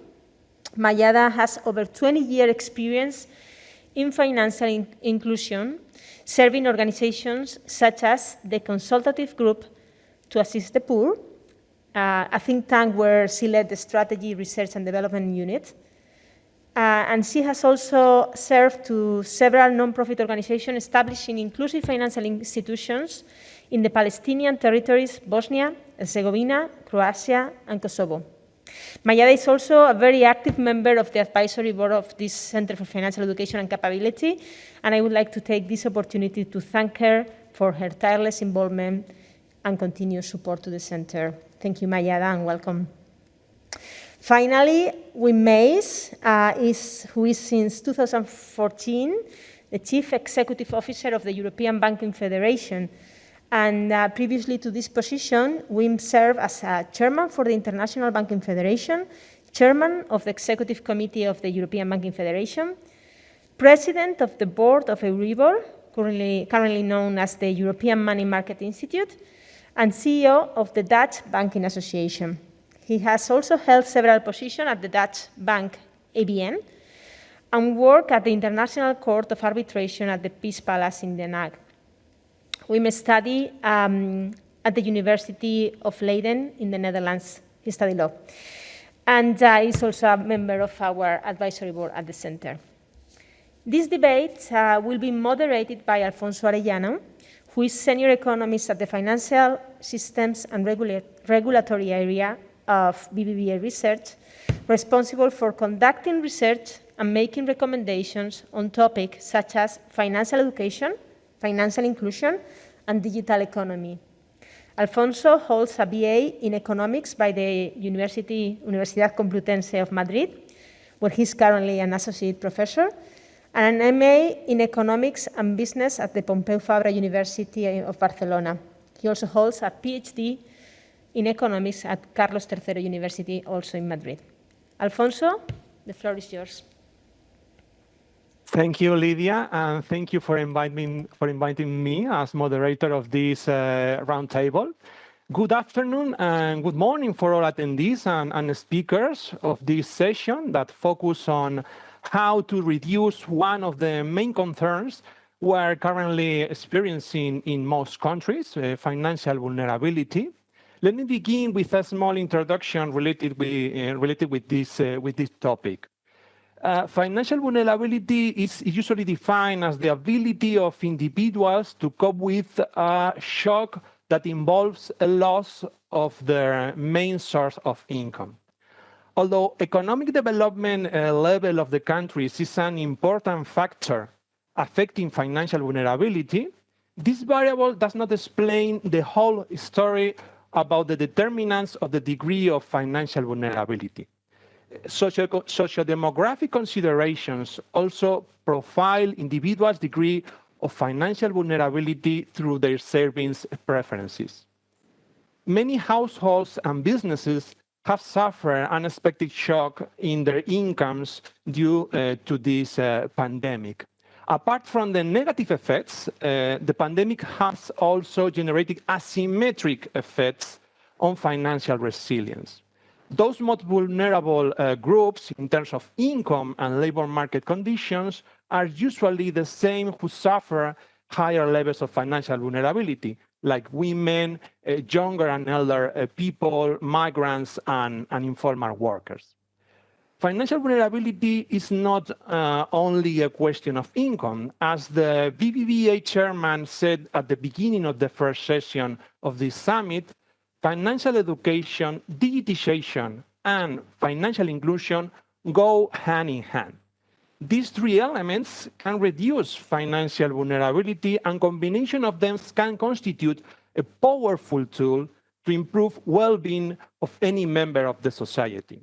Mayada has over 20-year experience in financial inclusion, serving organizations such as the Consultative Group to Assist the Poor, a think tank where she led the Strategy, Research and Development Unit, and she has also served to several non-profit organizations establishing inclusive financial institutions in the Palestinian territories, Bosnia, Herzegovina, Croatia, and Kosovo. Mayada is also a very active member of the advisory board of this Center for Financial Education and Capability, and I would like to take this opportunity to thank her for her tireless involvement and continued support to the center. Thank you, Mayada, and welcome. Finally, Wim Meijs, who is since 2014 the Chief Executive Officer of the European Banking Federation. And previously to this position, Wim served as Chairman for the International Banking Federation, Chairman of the Executive Committee of the European Banking Federation, President of the Board of Euribor, currently known as the European Money Market Institute, and CEO of the Dutch Banking Association. He has also held several positions at the Dutch bank ABN and worked at the International Court of Arbitration at the Peace Palace in Den Haag. Wim studied at the University of Leiden in the Netherlands. He studied law. And is also a member of our advisory board at the center. This debate will be moderated by Alfonso Arellano, who is senior economist at the Financial Systems and Regulatory area of BBVA Research, responsible for conducting research and making recommendations on topics such as financial education, financial inclusion, and digital economy. Alfonso holds a BA in economics by the Universidad Complutense of Madrid, where he's currently an associate professor, and an MA in economics and business at the Pompeu Fabra University of Barcelona. He also holds a PhD in economics at Carlos III University, also in Madrid. Alfonso, the floor is yours. Thank you, Lydia, and thank you for inviting me as moderator of this roundtable. Good afternoon and good morning for all attendees and speakers of this session that focus on how to reduce one of the main concerns we're currently experiencing in most countries, financial vulnerability. Let me begin with a small introduction related with this topic. Financial vulnerability is usually defined as the ability of individuals to cope with a shock that involves a loss of their main source of income. Although economic development level of the countries is an important factor affecting financial vulnerability, this variable does not explain the whole story about the determinants of the degree of financial vulnerability. Socio-demographic considerations also profile individuals' degree of financial vulnerability through their savings preferences. Many households and businesses have suffered unexpected shock in their incomes due to this pandemic. Apart from the negative effects, the pandemic has also generated asymmetric effects on financial resilience. Those most vulnerable groups in terms of income and labor market conditions are usually the same who suffer higher levels of financial vulnerability, like women, younger and elder people, migrants, and informal workers. Financial vulnerability is not only a question of income. As the BBVA chairman said at the beginning of the first session of this summit, financial education, digitization, and financial inclusion go hand in hand. These three elements can reduce financial vulnerability, and combination of them can constitute a powerful tool to improve well-being of any member of the society.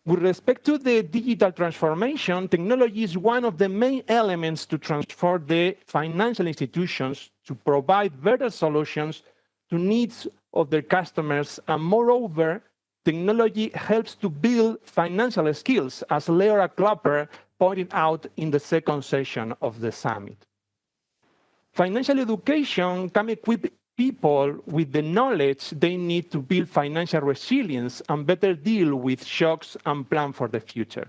With respect to the digital transformation, technology is one of the main elements to transform the financial institutions to provide better solutions to needs of their customers, and moreover, technology helps to build financial skills, as Laura Klopper pointed out in the second session of the summit. Financial education can equip people with the knowledge they need to build financial resilience and better deal with shocks and plan for the future.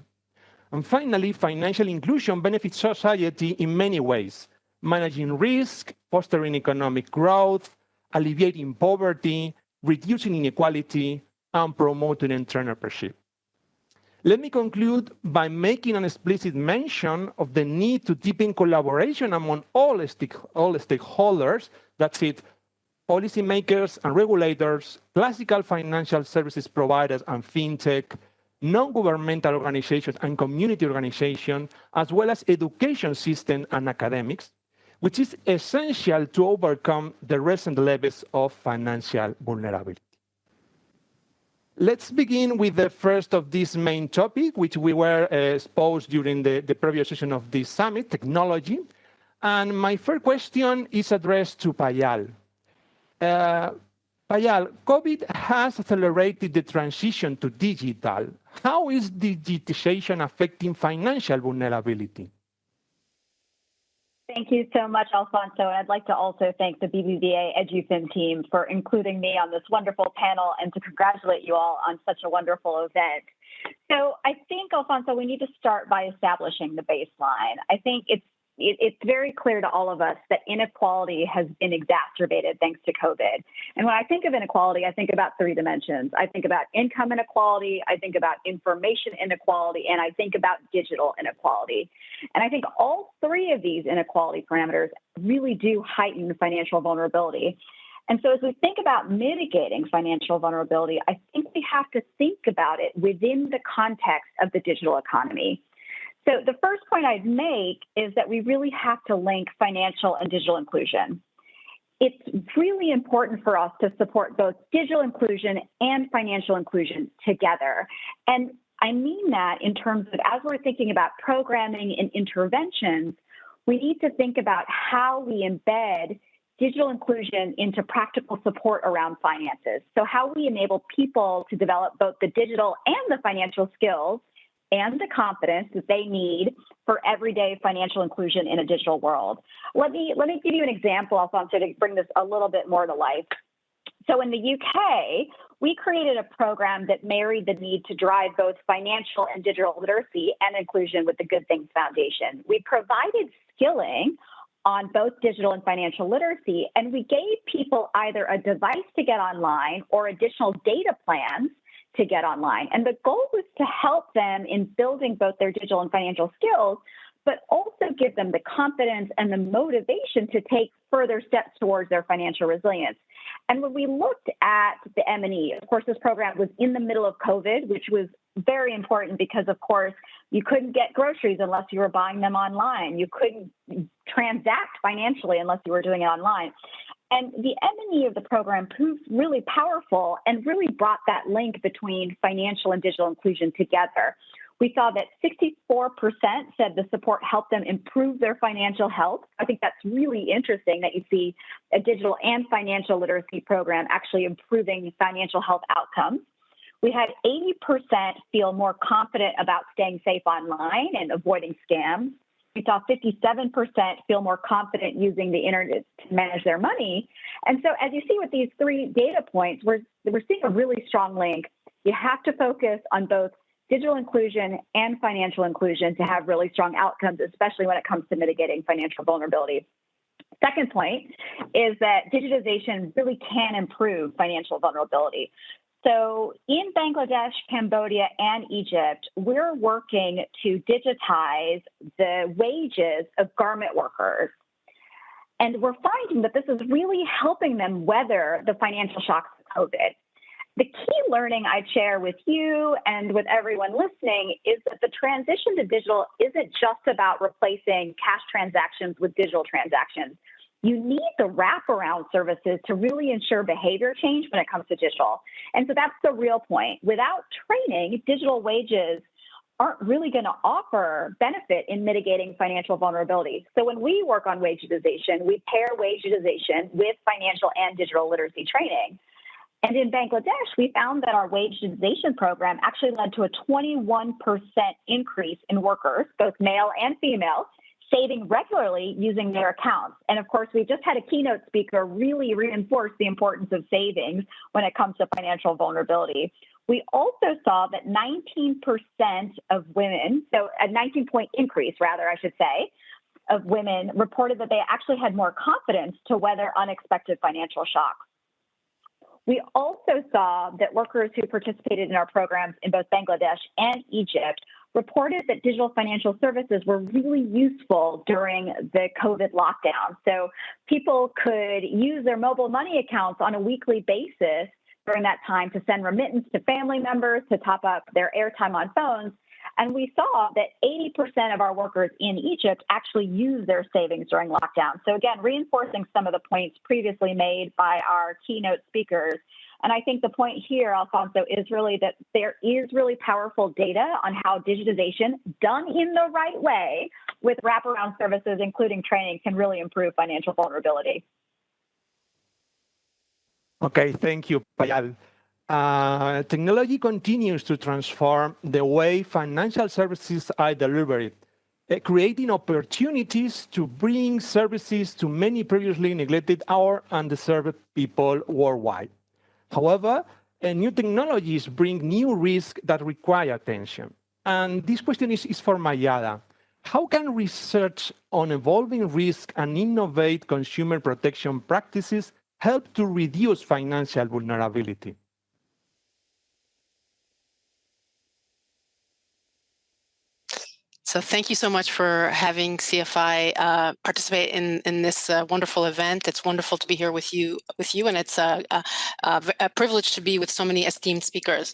And finally, financial inclusion benefits society in many ways: managing risk, fostering economic growth, alleviating poverty, reducing inequality, and promoting entrepreneurship. Let me conclude by making an explicit mention of the need to deepen collaboration among all stakeholders, that's it, policymakers and regulators, classical financial services providers and fintech, non-governmental organizations and community organizations, as well as education system and academics, which is essential to overcome the recent levels of financial vulnerability. Let's begin with the first of these main topics, which we were exposed during the previous session of this summit, technology. And my first question is addressed to Payal. Payal, COVID has accelerated the transition to digital. How is digitization affecting financial vulnerability? Thank you so much, Alfonso. And I'd like to also thank the BBVA EduFin team for including me on this wonderful panel and to congratulate you all on such a wonderful event. So I think, Alfonso, we need to start by establishing the baseline. I think it's very clear to all of us that inequality has been exacerbated thanks to COVID. And when I think of inequality, I think about three dimensions. I think about income inequality, I think about information inequality, and I think about digital inequality. And I think all three of these inequality parameters really do heighten financial vulnerability. And so as we think about mitigating financial vulnerability, I think we have to think about it within the context of the digital economy. So the first point I'd make is that we really have to link financial and digital inclusion. It's really important for us to support both digital inclusion and financial inclusion together. And I mean that in terms of, as we're thinking about programming and interventions, we need to think about how we embed digital inclusion into practical support around finances. So how we enable people to develop both the digital and the financial skills and the confidence that they need for everyday financial inclusion in a digital world. Let me give you an example, Alfonso, to bring this a little bit more to life. So in the UK, we created a program that married the need to drive both financial and digital literacy and inclusion with the Good Things Foundation. We provided skilling on both digital and financial literacy, and we gave people either a device to get online or additional data plans to get online. And the goal was to help them in building both their digital and financial skills, but also give them the confidence and the motivation to take further steps towards their financial resilience. And when we looked at the M&E, of course, this program was in the middle of COVID, which was very important because, of course, you couldn't get groceries unless you were buying them online. You couldn't transact financially unless you were doing it online. And the M&E of the program proved really powerful and really brought that link between financial and digital inclusion together. We saw that 64% said the support helped them improve their financial health. I think that's really interesting that you see a digital and financial literacy program actually improving financial health outcomes. We had 80% feel more confident about staying safe online and avoiding scams. We saw 57% feel more confident using the internet to manage their money. And so as you see with these three data points, we're seeing a really strong link. You have to focus on both digital inclusion and financial inclusion to have really strong outcomes, especially when it comes to mitigating financial vulnerability. Second point is that digitization really can improve financial vulnerability. So in Bangladesh, Cambodia, and Egypt, we're working to digitize the wages of garment workers. And we're finding that this is really helping them weather the financial shocks of COVID. The key learning I'd share with you and with everyone listening is that the transition to digital isn't just about replacing cash transactions with digital transactions. You need the wraparound services to really ensure behavior change when it comes to digital. And so that's the real point. Without training, digital wages aren't really going to offer benefit in mitigating financial vulnerability. So when we work on wageization, we pair wageization with financial and digital literacy training. And in Bangladesh, we found that our wageization program actually led to a 21% increase in workers, both male and female, saving regularly using their accounts. And of course, we just had a keynote speaker really reinforce the importance of savings when it comes to financial vulnerability. We also saw that 19% of women, so a 19-point increase, rather, I should say, of women reported that they actually had more confidence to weather unexpected financial shocks. We also saw that workers who participated in our programs in both Bangladesh and Egypt reported that digital financial services were really useful during the COVID lockdown. So people could use their mobile money accounts on a weekly basis during that time to send remittance to family members, to top up their airtime on phones. And we saw that 80% of our workers in Egypt actually used their savings during lockdown. So again, reinforcing some of the points previously made by our keynote speakers. And I think the point here, Alfonso, is really that there is really powerful data on how digitization done in the right way with wraparound services, including training, can really improve financial vulnerability. Okay, thank you, Payal. Technology continues to transform the way financial services are delivered, creating opportunities to bring services to many previously neglected or underserved people worldwide. However, new technologies bring new risks that require attention. And this question is for Mayada. How can research on evolving risk and innovate consumer protection practices help to reduce financial vulnerability? So thank you so much for having CFI participate in this wonderful event. It's wonderful to be here with you, and it's a privilege to be with so many esteemed speakers.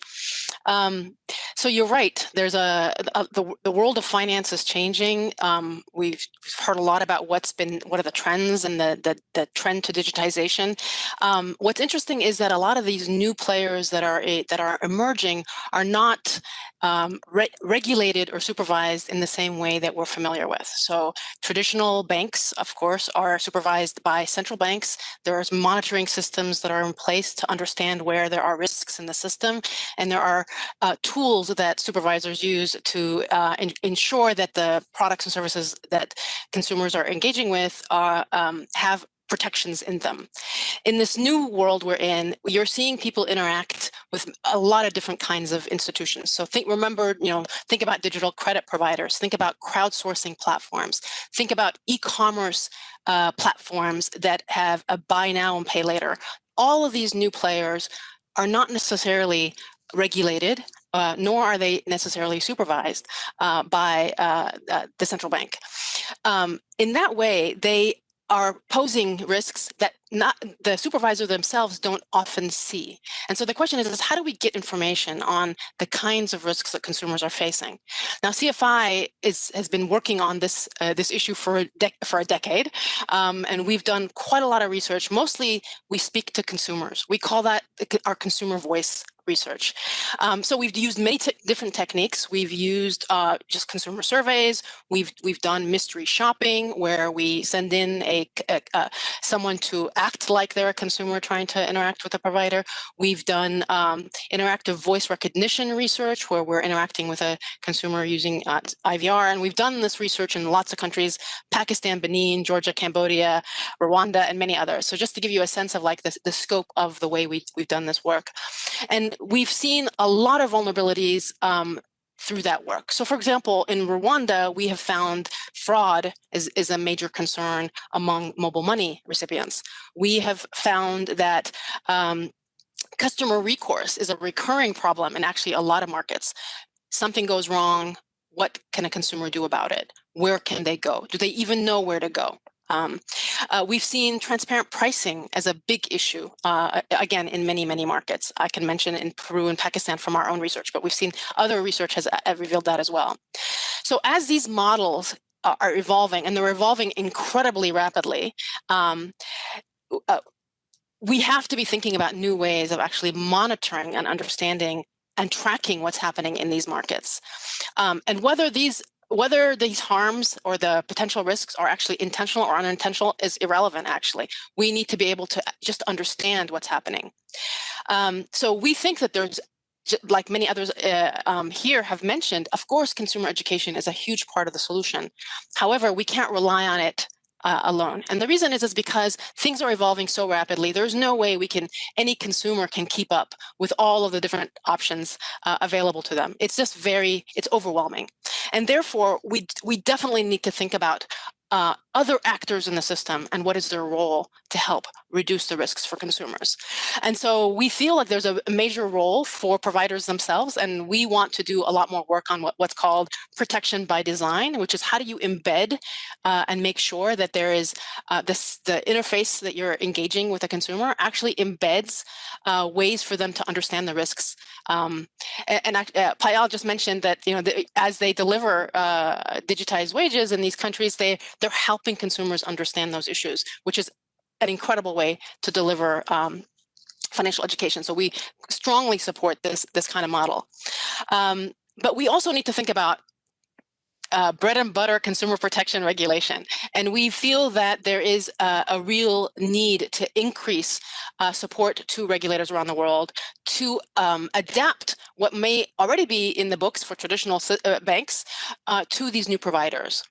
So you're right. There's the world of finance is changing. We've heard a lot about what are the trends and the trend to digitization. What's interesting is that a lot of these new players that are emerging are not regulated or supervised in the same way that we're familiar with. So traditional banks, of course, are supervised by central banks. There's monitoring systems that are in place to understand where there are risks in the system, and there are tools that supervisors use to ensure that the products and services that consumers are engaging with have protections in them. In this new world we're in, you're seeing people interact with a lot of different kinds of institutions. So think about digital credit providers, think about crowdsourcing platforms, think about e-commerce platforms that have a buy now and pay later. All of these new players are not necessarily regulated, nor are they necessarily supervised by the central bank. In that way, they are posing risks that the supervisor themselves don't often see. And so the question is how do we get information on the kinds of risks that consumers are facing? Now, CFI has been working on this issue for a decade, and we've done quite a lot of research. Mostly, we speak to consumers. We call that our consumer voice research. So we've used many different techniques. We've used just consumer surveys. We've done mystery shopping, where we send in someone to act like they're a consumer trying to interact with a provider. We've done interactive voice recognition research, where we're interacting with a consumer using IVR. And we've done this research in lots of countries: Pakistan, Benin, Georgia, Cambodia, Rwanda, and many others. So just to give you a sense of like the scope of the way we've done this work. And we've seen a lot of vulnerabilities through that work. So for example, in Rwanda, we have found fraud is a major concern among mobile money recipients. We have found that customer recourse is a recurring problem in actually a lot of markets. Something goes wrong, what can a consumer do about it? Where can they go? Do they even know where to go? We've seen transparent pricing as a big issue, again, in many, many markets. I can mention in Peru and Pakistan from our own research, but we've seen other research has revealed that as well. So as these models are evolving, and they're evolving incredibly rapidly, we have to be thinking about new ways of actually monitoring and understanding and tracking what's happening in these markets. And whether these harms or the potential risks are actually intentional or unintentional is irrelevant, actually. We need to be able to just understand what's happening. So we think that there's, like many others here have mentioned, of course, consumer education is a huge part of the solution. However, we can't rely on it alone. And the reason is because things are evolving so rapidly. There's no way any consumer can keep up with all of the different options available to them. It's just it's overwhelming. And therefore, we definitely need to think about other actors in the system and what is their role to help reduce the risks for consumers. And so we feel like there's a major role for providers themselves, and we want to do a lot more work on what's called protection by design, which is how do you embed and make sure that there is the interface that you're engaging with a consumer actually embeds ways for them to understand the risks. Payal just mentioned that as they deliver digitized wages in these countries, they're helping consumers understand those issues, which is an incredible way to deliver financial education. So we strongly support this kind of model. But we also need to think about bread and butter consumer protection regulation. And we feel that there is a real need to increase support to regulators around the world to adapt what may already be in the books for traditional banks to these new providers.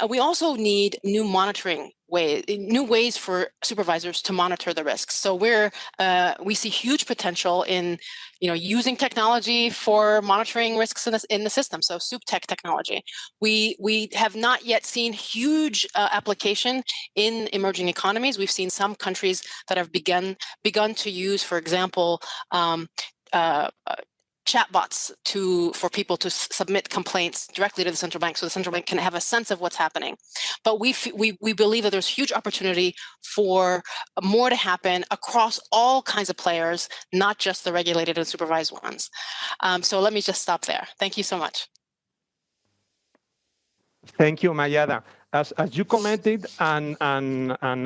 We also need new monitoring new ways for supervisors to monitor the risks. So we see huge potential in using technology for monitoring risks in the system. So soup tech technology. We have not yet seen huge application in emerging economies. We've seen some countries that have begun to use, for example, chatbots for people to submit complaints directly to the central bank, so the central bank can have a sense of what's happening. But we believe that there's huge opportunity for more to happen across all kinds of players, not just the regulated and supervised ones. So let me just stop there. Thank you so much. Thank you, Mayada. As you commented, and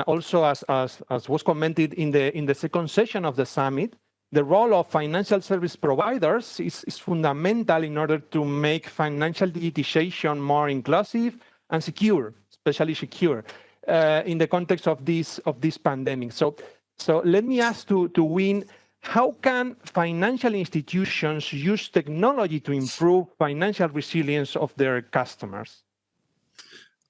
also as was commented in the second session of the summit, the role of financial service providers is fundamental in order to make financial digitization more inclusive and secure, especially secure, in the context of this pandemic. So let me ask to Win, how can financial institutions use technology to improve financial resilience of their customers?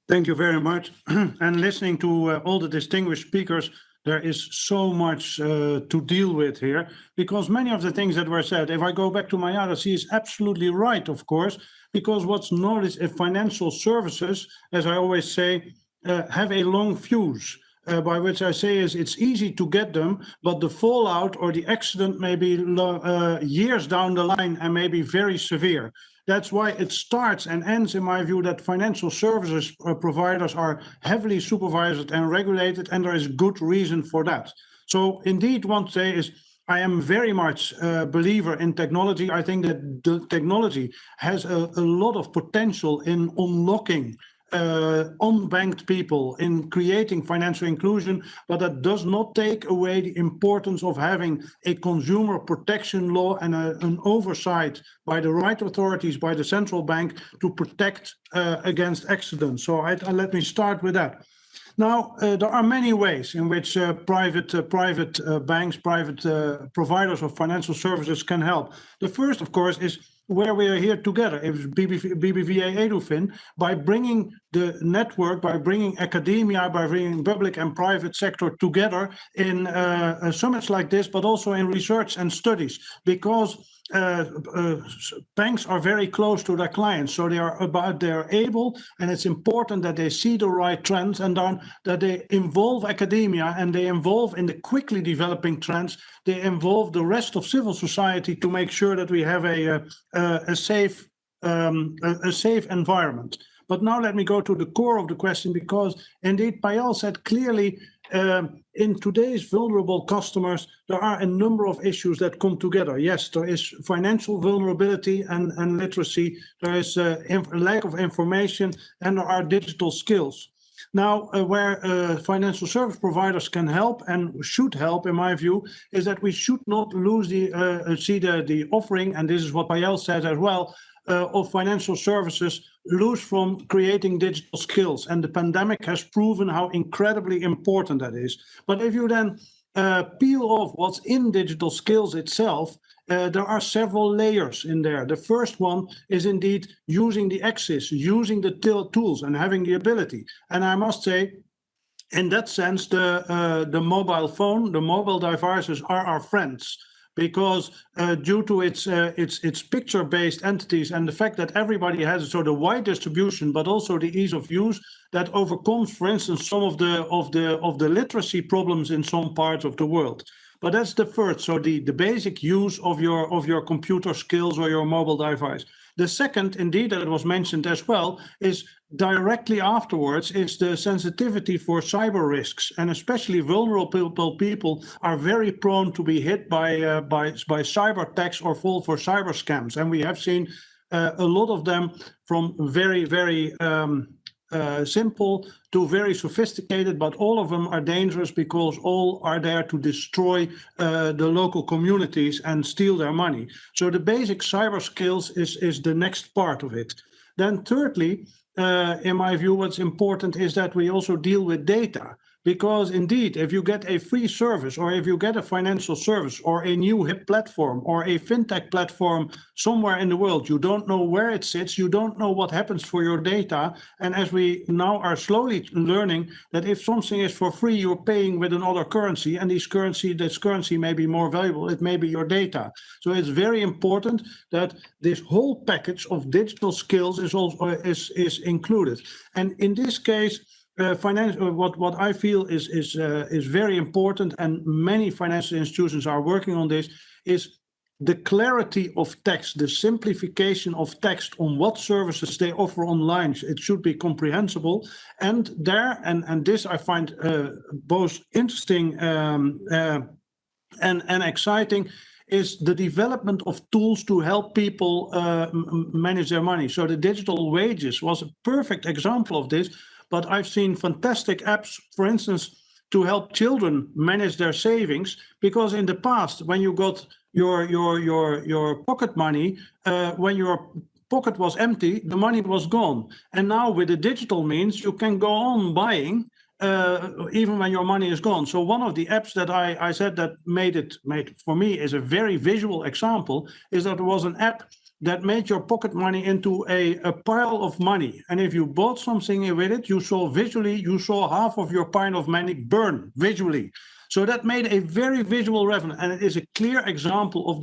Thank you very much. And listening to all the distinguished speakers, there is so much to deal with here, because many of the things that were said, if I go back to Mayada, she is absolutely right, of course, because what's noticed if financial services, as I always say, have a long fuse, by which I say is it's easy to get them, but the fallout or the accident may be years down the line and may be very severe. That's why it starts and ends, in my view, that financial services providers are heavily supervised and regulated, and there is good reason for that. So indeed, one say is, I am very much a believer in technology. I think that the technology has a lot of potential in unlocking unbanked people, in creating financial inclusion, but that does not take away the importance of having a consumer protection law and an oversight by the right authorities, by the central bank, to protect against accidents. So let me start with that. Now, there are many ways in which private banks, private providers of financial services can help. The first, of course, is where we are here together, is BBVA EduFin, by bringing the network, by bringing academia, by bringing public and private sector together in summits like this, but also in research and studies, because banks are very close to their clients, so they're able, and it's important that they see the right trends and that they involve academia and they involve in the quickly developing trends. They involve the rest of civil society to make sure that we have a safe environment. But now let me go to the core of the question, because indeed Payal said clearly, in today's vulnerable customers, there are a number of issues that come together. Yes, there is financial vulnerability and literacy, there is lack of information, and there are digital skills. Now, where financial service providers can help and should help, in my view, is that we should not lose the offering, and this is what Payal says as well, of financial services lose from creating digital skills. And the pandemic has proven how incredibly important that is. But if you then peel off what's in digital skills itself, there are several layers in there. The first one is indeed using the access, using the tools and having the ability. And I must say, in that sense, the mobile phone, the mobile devices are our friends. because due to its picture-based entities and the fact that everybody has the wide distribution, but also the ease of use that overcomes, for instance, some of the literacy problems in some parts of the world. But that's the first, so the basic use of your computer skills or your mobile device. The second, indeed, that was mentioned as well, is directly afterwards is the sensitivity for cyber risks, and especially vulnerable people are very prone to be hit by cyber attacks or fall for cyber scams. And we have seen a lot of them from very, very simple to very sophisticated, but all of them are dangerous because all are there to destroy the local communities and steal their money. So the basic cyber skills is the next part of it. Then thirdly, in my view, what's important is that we also deal with data. Because indeed, if you get a free service or if you get a financial service or a new hip platform or a fintech platform somewhere in the world, you don't know where it sits, you don't know what happens for your data. And as we now are slowly learning that if something is for free, you're paying with another currency, and this currency may be more valuable, it may be your data. So it's very important that this whole package of digital skills is also is included. And in this case, what I feel is very important, and many financial institutions are working on this, is the clarity of text, the simplification of text on what services they offer online. It should be comprehensible, and this I find both interesting and exciting, is the development of tools to help people manage their money. So the digital wages was a perfect example of this. But I've seen fantastic apps, for instance, to help children manage their savings, because in the past, when you got your pocket money, when your pocket was empty, the money was gone. And now with the digital means, you can go on buying even when your money is gone. So one of the apps that I said that made for me is a very visual example, is that there was an app that made your pocket money into a pile of money. And if you bought something with it, you saw half of your pile of money burn visually. So that made a very visual reference, and it is a clear example of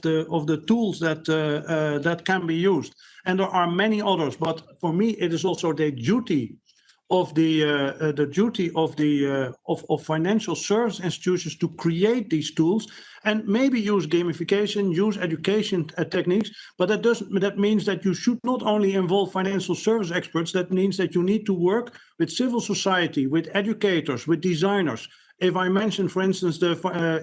the tools that can be used. And there are many others, but for me, it is also the duty of financial service institutions to create these tools and maybe use gamification, use education techniques, but that means that you should not only involve financial service experts. That means that you need to work with civil society, with educators, with designers. If I mention, for instance, the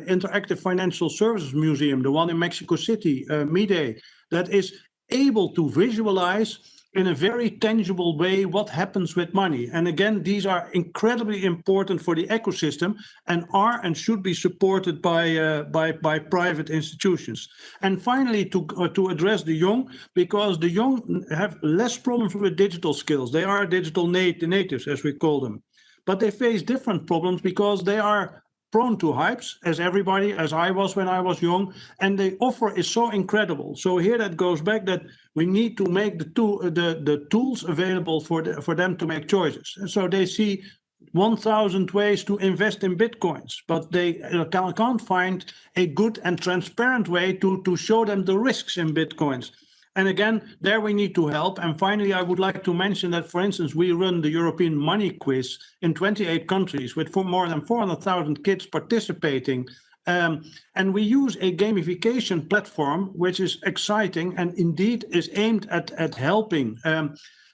Interactive Financial Services Museum, the one in Mexico City, MIDE, that is able to visualize in a very tangible way what happens with money. And again, these are incredibly important for the ecosystem and are and should be supported by private institutions. And finally, to address the young, because the young have less problems with digital skills. They are digital natives, as we call them. But they face different problems because they are prone to hypes, as everybody, as I was when I was young, and the offer is so incredible. So here that goes back that we need to make the tools available for them to make choices. And so they see 1,000 ways to invest in Bitcoins, but they can't find a good and transparent way to show them the risks in Bitcoins. And again, there we need to help. And finally, I would like to mention that, for instance, we run the European Money Quiz in 28 countries with more than 400,000 kids participating. And we use a gamification platform, which is exciting and indeed is aimed at helping.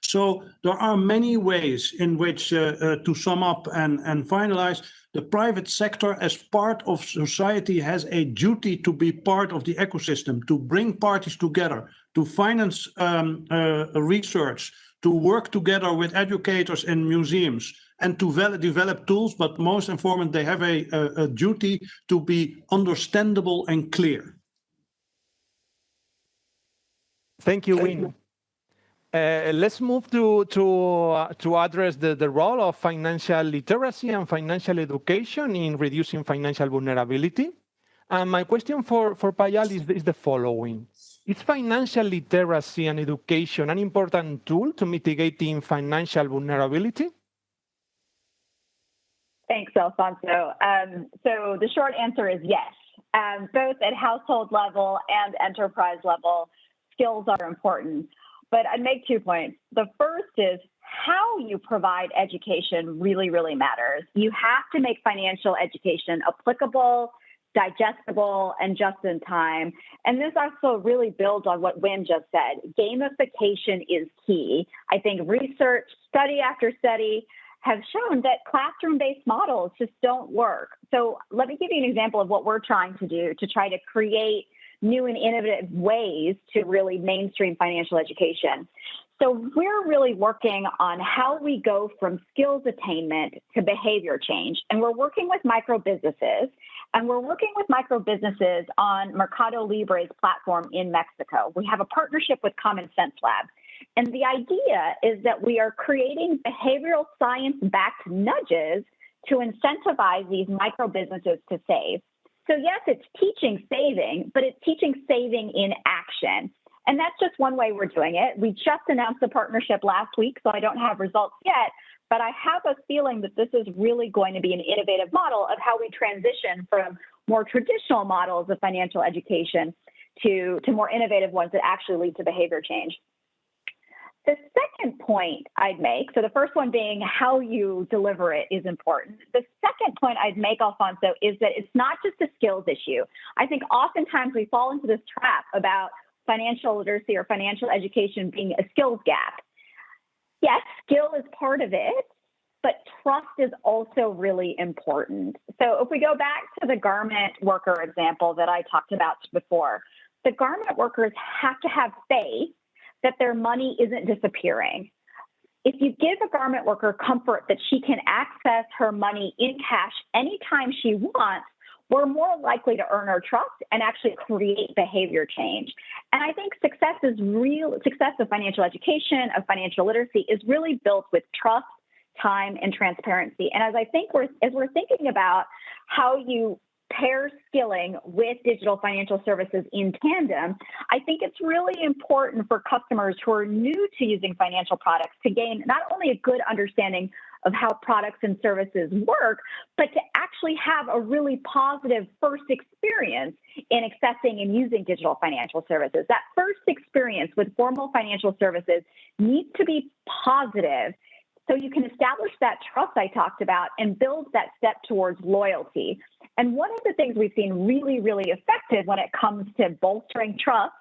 So there are many ways in which, to sum up and finalize, the private sector as part of society has a duty to be part of the ecosystem, to bring parties together, to finance research, to work together with educators and museums, and to develop tools, but most important, they have a duty to be understandable and clear. Thank you, Wim. Let's move to address the role of financial literacy and financial education in reducing financial vulnerability. And my question for Payal is the following. Is financial literacy and education an important tool to mitigating financial vulnerability? Thanks, Alfonso. So the short answer is yes. Both at household level and enterprise level, skills are important. But I'd make 2 points. The first is how you provide education really, really matters. You have to make financial education applicable, digestible, and just in time. And this also really builds on what Wynn just said. Gamification is key. I think research, study after study, have shown that classroom-based models just don't work. So let me give you an example of what we're trying to do to try to create new and innovative ways to really mainstream financial education. So we're really working on how we go from skills attainment to behavior change. And we're working with micro businesses, and we're working with micro businesses on Mercado Libre's platform in Mexico. We have a partnership with Common Sense Lab. And the idea is that we are creating behavioral science-backed nudges to incentivize these micro businesses to save. So yes, it's teaching saving, but it's teaching saving in action. And that's just one way we're doing it. We just announced the partnership last week, so I don't have results yet, but I have a feeling that this is really going to be an innovative model of how we transition from more traditional models of financial education to more innovative ones that actually lead to behavior change. The second point I'd make, so the first one being how you deliver it is important. The second point I'd make, Alfonso, is that it's not just a skills issue. I think oftentimes we fall into this trap about financial literacy or financial education being a skills gap. Yes, skill is part of it, but trust is also really important. So if we go back to the garment worker example that I talked about before, the garment workers have to have faith that their money isn't disappearing. If you give a garment worker comfort that she can access her money in cash anytime she wants, we're more likely to earn her trust and actually create behavior change. And I think success of financial education, of financial literacy is really built with trust, time, and transparency. And as we're thinking about how you pair skilling with digital financial services in tandem, I think it's really important for customers who are new to using financial products to gain not only a good understanding of how products and services work, but to actually have a really positive first experience in accessing and using digital financial services. That first experience with formal financial services needs to be positive so you can establish that trust I talked about and build that step towards loyalty. And one of the things we've seen really, really effective when it comes to bolstering trust,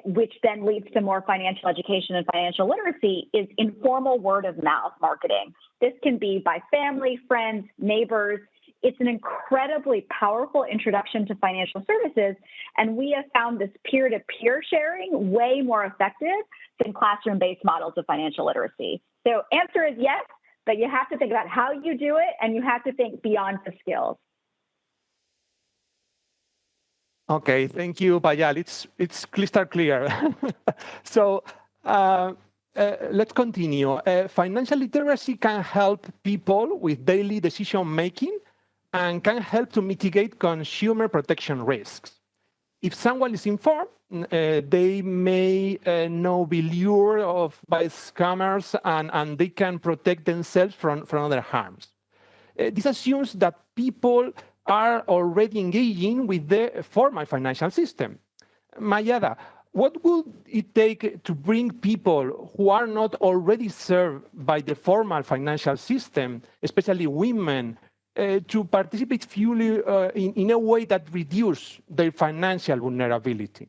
which then leads to more financial education and financial literacy, is informal word of mouth marketing. This can be by family, friends, neighbors. It's an incredibly powerful introduction to financial services. And we have found this peer-to-peer sharing way more effective than classroom-based models of financial literacy. So answer is yes, but you have to think about how you do it, and you have to think beyond the skills. Okay, thank you, Payal. It's crystal clear. So let's continue. Financial literacy can help people with daily decision-making and can help to mitigate consumer protection risks. If someone is informed, they may not be lured by scammers and they can protect themselves from other harms. This assumes that people are already engaging with the formal financial system. Mayada, what would it take to bring people who are not already served by the formal financial system, especially women, to participate fully in a way that reduces their financial vulnerability?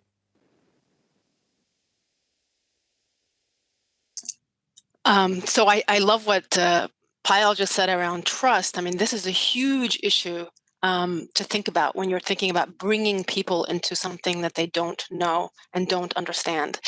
So I love what Payal just said around trust. I mean, this is a huge issue to think about when you're thinking about bringing people into something that they don't know and don't understand.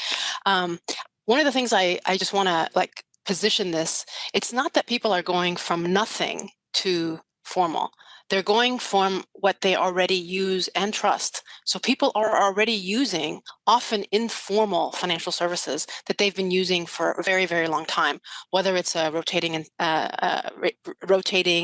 One of the things I just want to position this, it's not that people are going from nothing to formal. They're going from what they already use and trust. So people are already using often informal financial services that they've been using for a very, very long time, whether it's a rotating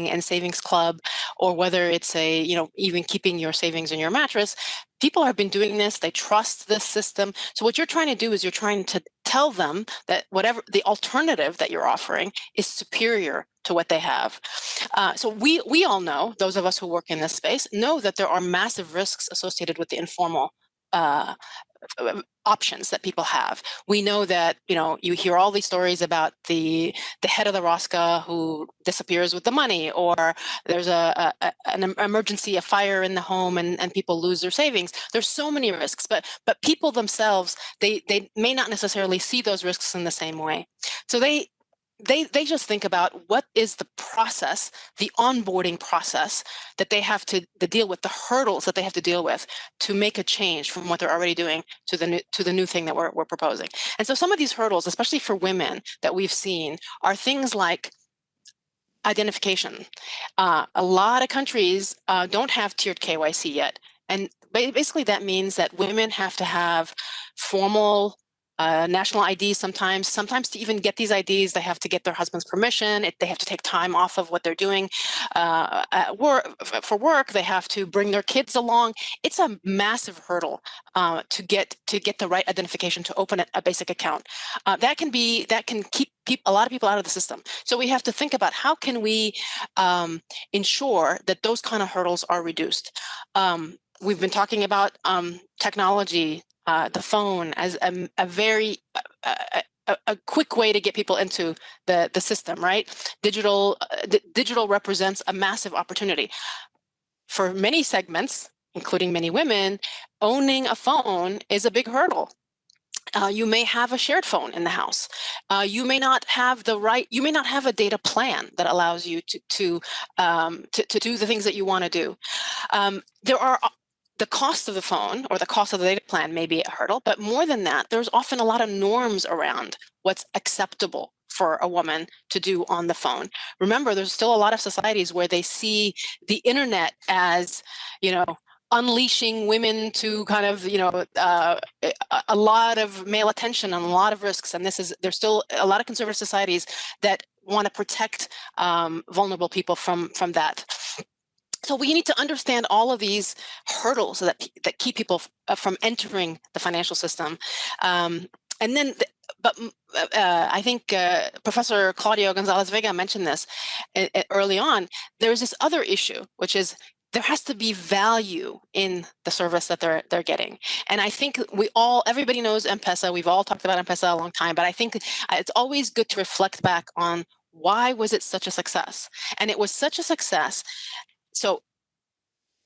and savings club, or whether it's even keeping your savings in your mattress. people have been doing this. They trust this system. So what you're trying to do is you're trying to tell them that whatever the alternative that you're offering is superior to what they have. So we all know, those of us who work in this space, know that there are massive risks associated with the informal options that people have. We know that, you hear all these stories about the head of the Rosca who disappears with the money, or there's an emergency, a fire in the home, and people lose their savings. There's so many risks, but people themselves, they may not necessarily see those risks in the same way. So they just think about what is the process, the onboarding process that they have to deal with, the hurdles that they have to deal with to make a change from what they're already doing to the new thing that we're proposing. And so some of these hurdles, especially for women that we've seen, are things like identification. A lot of countries don't have tiered KYC yet. And basically that means that women have to have formal national IDs sometimes to even get these IDs, they have to get their husband's permission. They have to take time off of what they're doing for work. They have to bring their kids along. It's a massive hurdle to get the right identification to open a basic account. That can keep a lot of people out of the system. So we have to think about how can we ensure that those kind of hurdles are reduced. We've been talking about technology, the phone as a very quick way to get people into the system, right? Digital represents a massive opportunity. For many segments, including many women, owning a phone is a big hurdle. You may have a shared phone in the house. You may not have you may not have a data plan that allows you to do the things that you want to do. The cost of the phone or the cost of the data plan may be a hurdle, but more than that, there's often a lot of norms around what's acceptable for a woman to do on the phone. Remember, there's still a lot of societies where they see the internet as, unleashing women to kind of, a lot of male attention and a lot of risks. And there's still a lot of conservative societies that want to protect vulnerable people from that. So we need to understand all of these hurdles that keep people from entering the financial system. And then, I think Professor Claudio Gonzalez Vega mentioned this early on. There's this other issue, which is there has to be value in the service that they're getting. And I think everybody knows M-Pesa. We've all talked about M-Pesa a long time, but I think it's always good to reflect back on why was it such a success? And it was such a success. So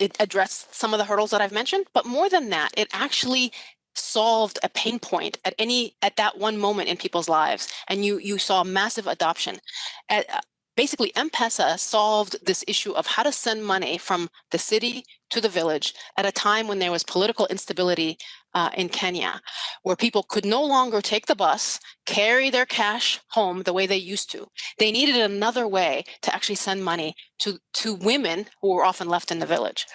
it addressed some of the hurdles that I've mentioned, but more than that, it actually solved a pain point at that one moment in people's lives, and you saw massive adoption. Basically, M-Pesa solved this issue of how to send money from the city to the village at a time when there was political instability in Kenya, where people could no longer take the bus, carry their cash home the way they used to. They needed another way to actually send money to women who were often left in the village.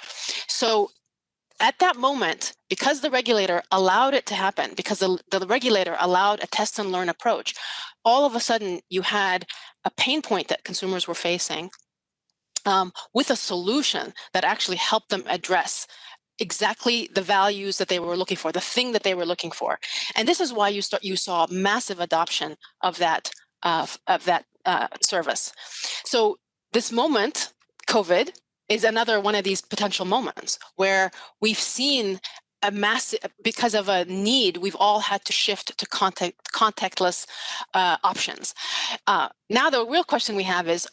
So at that moment, because the regulator allowed it to happen, because the regulator allowed a test and learn approach, all of a sudden you had a pain point that consumers were facing with a solution that actually helped them address exactly the values that they were looking for, the thing that they were looking for. And this is why you saw massive adoption of that service. So this moment, COVID, is another one of these potential moments where we've seen a massive, because of a need, we've all had to shift to contactless options. Now the real question we have is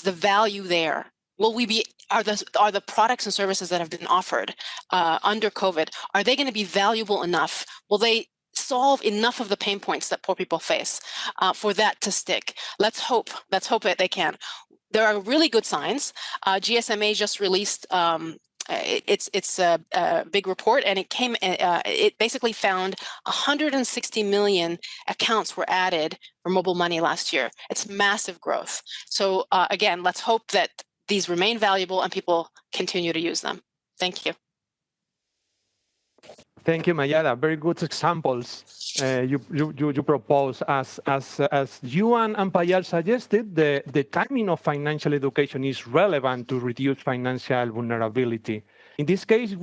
the value there? Are the products and services that have been offered under COVID, are they going to be valuable enough? Will they solve enough of the pain points that poor people face for that to stick? Let's hope that they can. There are really good signs. GSMA just released it's a big report, and it basically found 160 million accounts were added for mobile money last year. It's massive growth. So again, let's hope that these remain valuable and people continue to use them. Thank you. Thank you, Mayada. Very good examples you propose. As you and Payal suggested, the timing of financial education is relevant to reduce financial vulnerability. In this case,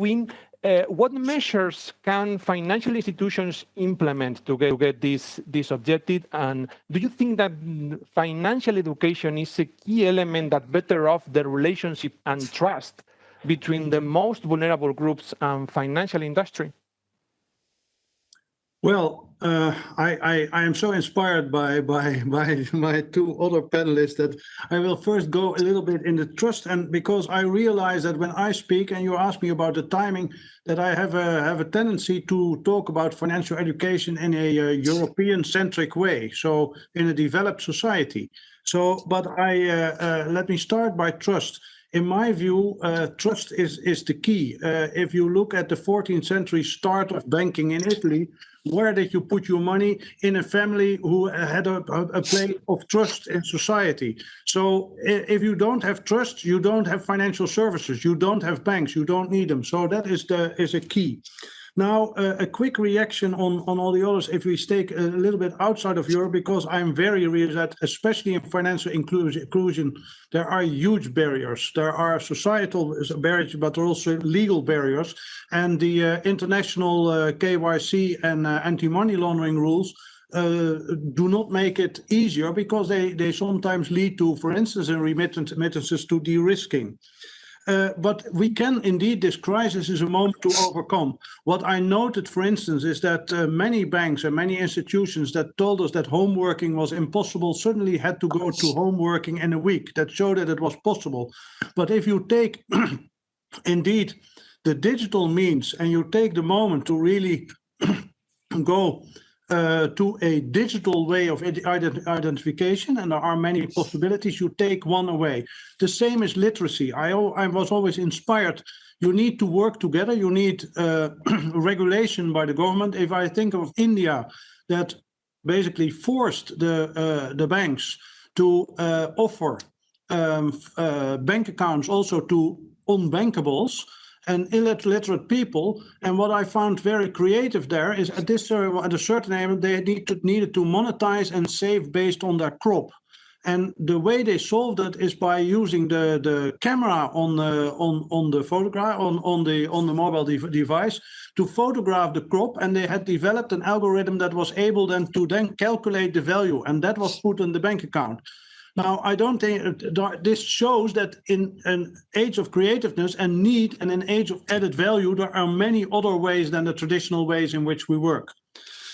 What measures can financial institutions implement to get this objective? And do you think that financial education is a key element that better off the relationship and trust between the most vulnerable groups and financial industry? Well, I am so inspired by my two other panelists that I will first go a little bit in the trust, and because I realize that when I speak and you ask me about the timing, that I have a tendency to talk about financial education in a European-centric way, so in a developed society. So, but let me start by trust. In my view, trust is the key. If you look at the 14th century start of banking in Italy, where did you put your money? In a family who had a place of trust in society. So if you don't have trust, you don't have financial services, you don't have banks, you don't need them. So that is a key. Now, a quick reaction on all the others, if we stay a little bit outside of Europe, because I'm very real that, especially in financial inclusion, there are huge barriers. There are societal barriers, but there are also legal barriers. And the international KYC and anti-money laundering rules do not make it easier, because they sometimes lead to, for instance, in remittances to de-risking. But we can indeed, this crisis is a moment to overcome. What I noted, for instance, is that many banks and many institutions that told us that home working was impossible suddenly had to go to home working in a week. That showed that it was possible. But if you take indeed the digital means and you take the moment to really go to a digital way of identification, and there are many possibilities, you take one away. The same is literacy. I was always inspired. You need to work together. You need regulation by the government. If I think of India, that basically forced the banks to offer bank accounts also to unbankables and illiterate people. And what I found very creative there is at a certain age, they needed to monetize and save based on their crop. And the way they solved it is by using the camera on the photograph on the mobile device to photograph the crop, and they had developed an algorithm that was able then to calculate the value, and that was put in the bank account. Now, I don't think this shows that in an age of creativeness and need and an age of added value, there are many other ways than the traditional ways in which we work.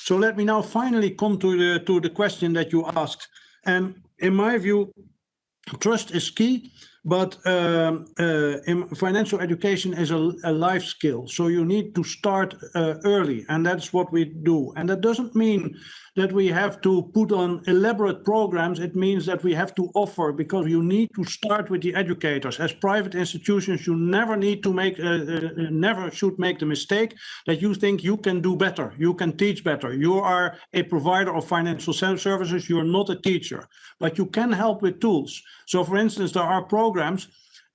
So let me now finally come to the question that you asked. And in my view, trust is key, but financial education is a life skill. So you need to start early, and that's what we do. And that doesn't mean that we have to put on elaborate programs. It means that we have to offer, because you need to start with the educators. As private institutions, you never need to never should make the mistake that you think you can do better, you can teach better. You are a provider of financial services, you're not a teacher, but you can help with tools. So for instance, there are programs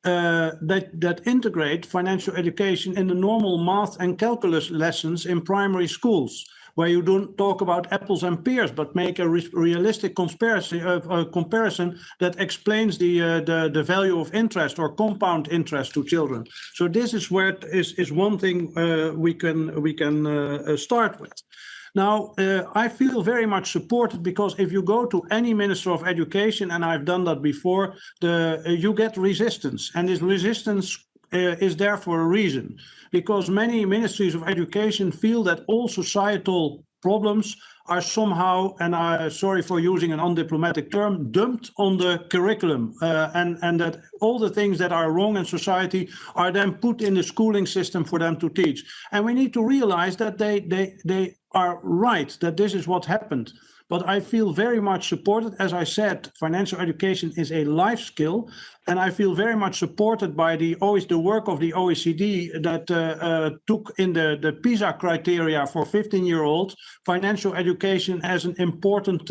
that integrate financial education in the normal math and calculus lessons in primary schools, where you don't talk about apples and pears, but make a realistic comparison that explains the value of interest or compound interest to children. So this is where is one thing we can start with. Now, I feel very much supported, because if you go to any Minister of Education, and I've done that before, you get resistance, and this resistance is there for a reason, because many ministries of education feel that all societal problems are somehow, and I'm sorry for using an undiplomatic term, dumped on the curriculum, and that all the things that are wrong in society are then put in the schooling system for them to teach. And we need to realize that they are right, that this is what happened. But I feel very much supported. As I said, financial education is a life skill, and I feel very much supported by the work of the OECD that took in the PISA criteria for 15-year-olds financial education as an important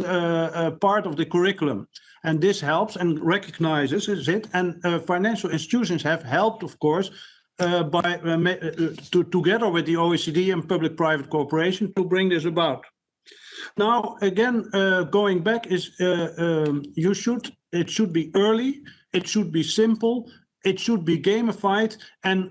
part of the curriculum. And this helps and recognizes it, and financial institutions have helped, of course, together with the OECD and public-private cooperation to bring this about. Now, again, going back is it should be early, it should be simple, it should be gamified, and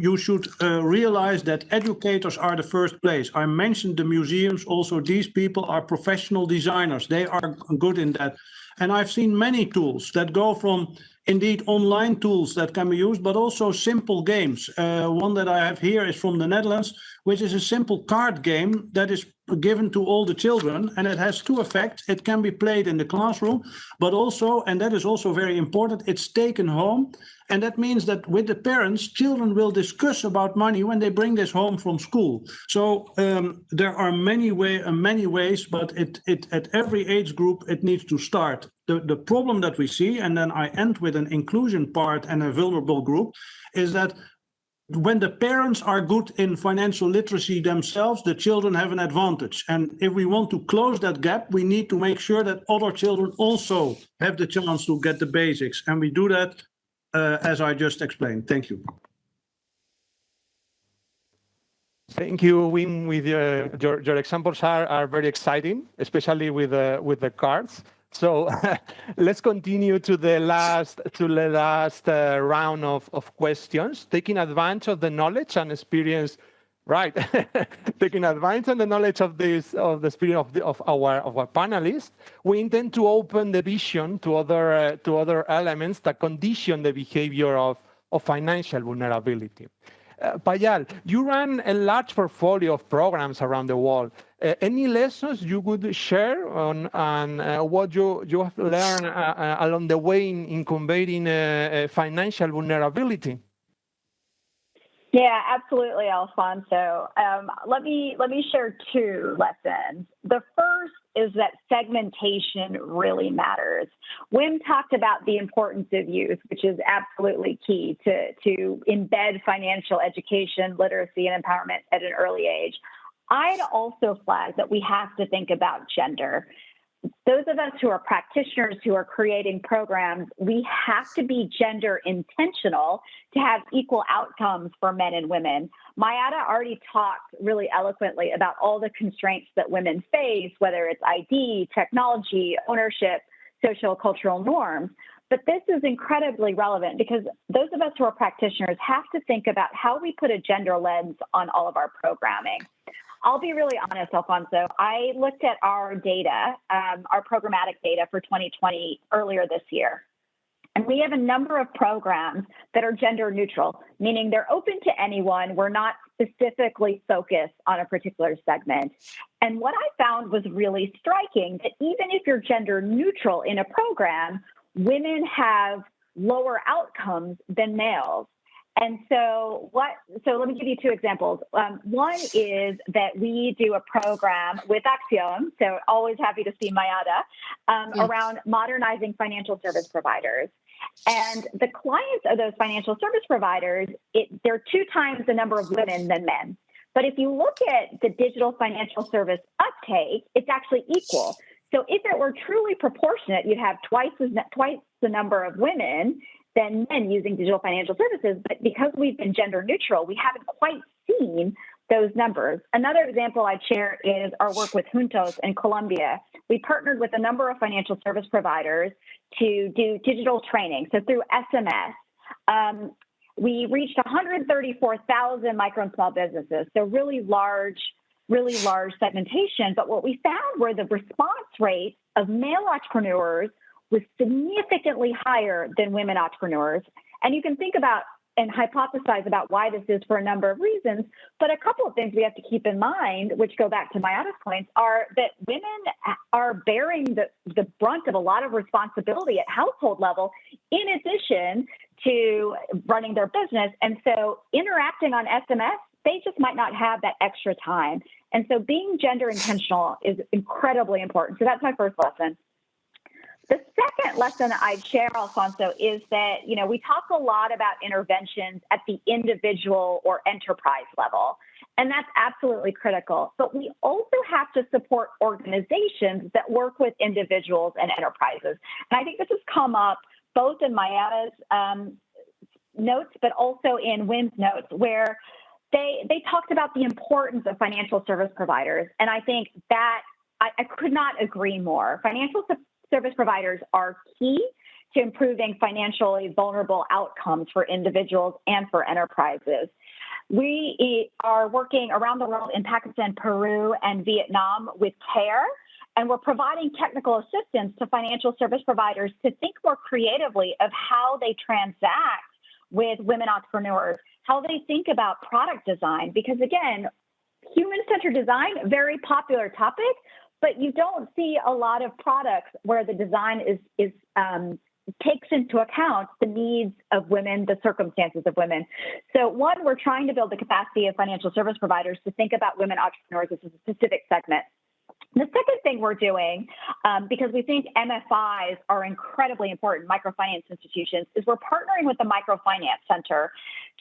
you should realize that educators are the first place. I mentioned the museums. Also, these people are professional designers. They are good in that. And I've seen many tools that go from indeed online tools that can be used, but also simple games. One that I have here is from the Netherlands, which is a simple card game that is given to all the children, and it has two effects. It can be played in the classroom, but also, and that is also very important, it's taken home. And that means that with the parents, children will discuss about money when they bring this home from school. So there are many ways, but it at every age group, it needs to start. The problem that we see, and then I end with an inclusion part and a vulnerable group, is that when the parents are good in financial literacy themselves, the children have an advantage. And if we want to close that gap, we need to make sure that other children also have the chance to get the basics. And we do that as I just explained. Thank you. Thank you, Wim. With your examples are very exciting, especially with the cards. So let's continue to the last round of questions, taking advantage of the knowledge and experience. Right, taking advantage of the knowledge of the experience of our panelists, we intend to open the vision to other elements that condition the behavior of financial vulnerability. Payal, you run a large portfolio of programs around the world. Any lessons you could share on what you have learned along the way in combating financial vulnerability? Yeah, absolutely, Alfonso. Let me share two lessons. The first is that segmentation really matters. Wim talked about the importance of youth, which is absolutely key to embed financial education, literacy, and empowerment at an early age. I'd also flag that we have to think about gender. Those of us who are practitioners who are creating programs, we have to be gender intentional to have equal outcomes for men and women. Mayada already talked really eloquently about all the constraints that women face, whether it's ID, technology, ownership, social, cultural norms. But this is incredibly relevant because those of us who are practitioners have to think about how we put a gender lens on all of our programming. I'll be really honest, Alfonso. I looked at our data, our programmatic data for 2020 earlier this year. And we have a number of programs that are gender neutral, meaning they're open to anyone. We're not specifically focused on a particular segment. And what I found was really striking that even if you're gender neutral in a program, women have lower outcomes than males. And so let me give you two examples. One is that we do a program with Axiom, so always happy to see Mayada, around modernizing financial service providers. And the clients of those financial service providers, they're 2 times the number of women than men. But if you look at the digital financial service uptake, it's actually equal. So if it were truly proportionate, you'd have twice the number of women than men using digital financial services. But because we've been gender neutral, we haven't quite seen those numbers. Another example I'd share is our work with Juntos in Colombia. We partnered with a number of financial service providers to do digital training. So through SMS, we reached 134,000 micro and small businesses. So really large segmentation. But what we found were the response rate of male entrepreneurs was significantly higher than women entrepreneurs. And you can think about and hypothesize about why this is for a number of reasons. But a couple of things we have to keep in mind, which go back to Mayada's points, are that women are bearing the brunt of a lot of responsibility at household level, in addition to running their business. And so interacting on SMS, they just might not have that extra time. And so being gender intentional is incredibly important. So that's my first lesson. The second lesson I'd share, Alfonso, is that, we talk a lot about interventions at the individual or enterprise level, and that's absolutely critical. But we also have to support organizations that work with individuals and enterprises. And I think this has come up both in Mayada's notes, but also in Wim's notes, where they talked about the importance of financial service providers. And I think that I could not agree more. Financial service providers are key to improving financially vulnerable outcomes for individuals and for enterprises. We are working around the world in Pakistan, Peru, and Vietnam with CARE, and we're providing technical assistance to financial service providers to think more creatively of how they transact with women entrepreneurs, how they think about product design, because again, human-centered design, very popular topic, but you don't see a lot of products where the design takes into account the needs of women, the circumstances of women. So one, we're trying to build the capacity of financial service providers to think about women entrepreneurs as a specific segment. The second thing we're doing, because we think MFIs are incredibly important, microfinance institutions, is we're partnering with the Microfinance Center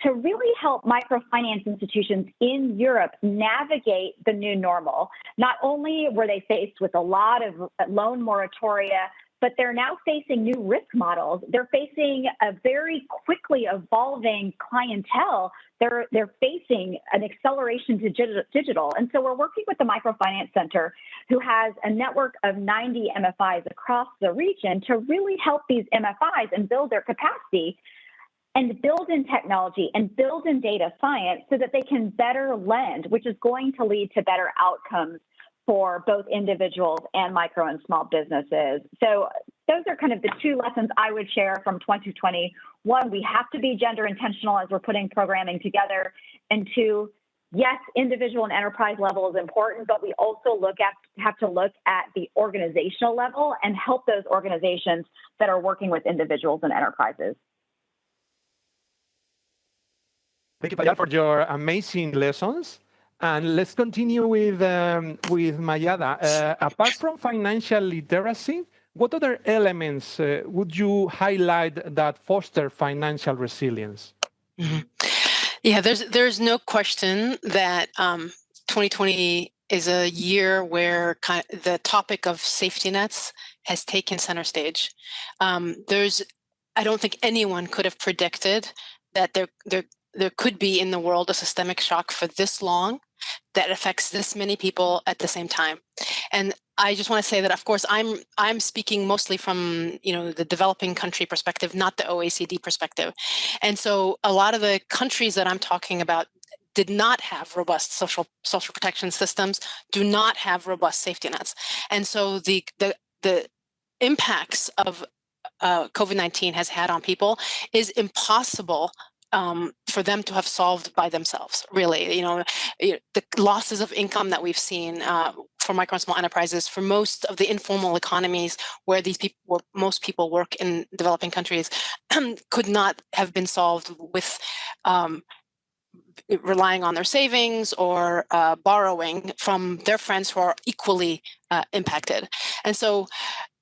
to really help microfinance institutions in Europe navigate the new normal. Not only were they faced with a lot of loan moratoria, but they're now facing new risk models. They're facing a very quickly evolving clientele. They're facing an acceleration to digital. And so we're working with the Microfinance Center, who has a network of 90 MFIs across the region, to really help these MFIs and build their capacity and build in technology and build in data science so that they can better lend, which is going to lead to better outcomes for both individuals and micro and small businesses. So those are kind of the two lessons I would share from 2020. One, we have to be gender intentional as we're putting programming together. And two, yes, individual and enterprise level is important, but we also have to look at the organizational level and help those organizations that are working with individuals and enterprises. Thank you, Mayada, for your amazing lessons. And let's continue with Mayada. Apart from financial literacy, what other elements would you highlight that foster financial resilience? Mm-hmm. Yeah, there's no question that 2020 is a year where the topic of safety nets has taken center stage. I don't think anyone could have predicted that there could be in the world a systemic shock for this long that affects this many people at the same time. And I just want to say that, of course, I'm speaking mostly from the developing country perspective, not the OECD perspective. And so a lot of the countries that I'm talking about did not have robust social protection systems, do not have robust safety nets. And so the impacts of COVID-19 has had on people is impossible for them to have solved by themselves, really. The losses of income that we've seen for micro and small enterprises, for most of the informal economies where most people work in developing countries, could not have been solved with relying on their savings or borrowing from their friends who are equally impacted. And so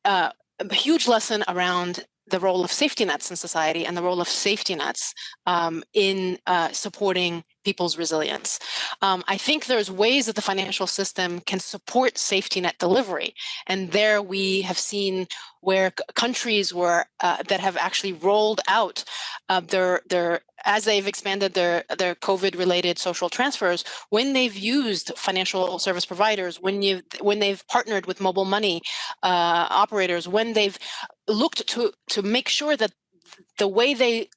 a huge lesson around the role of safety nets in society and the role of safety nets in supporting people's resilience. I think there's ways that the financial system can support safety net delivery. And there we have seen where countries that have actually rolled out as they've expanded their COVID-related social transfers, when they've used financial service providers, when they've partnered with mobile money operators, when they've looked to make sure that the way they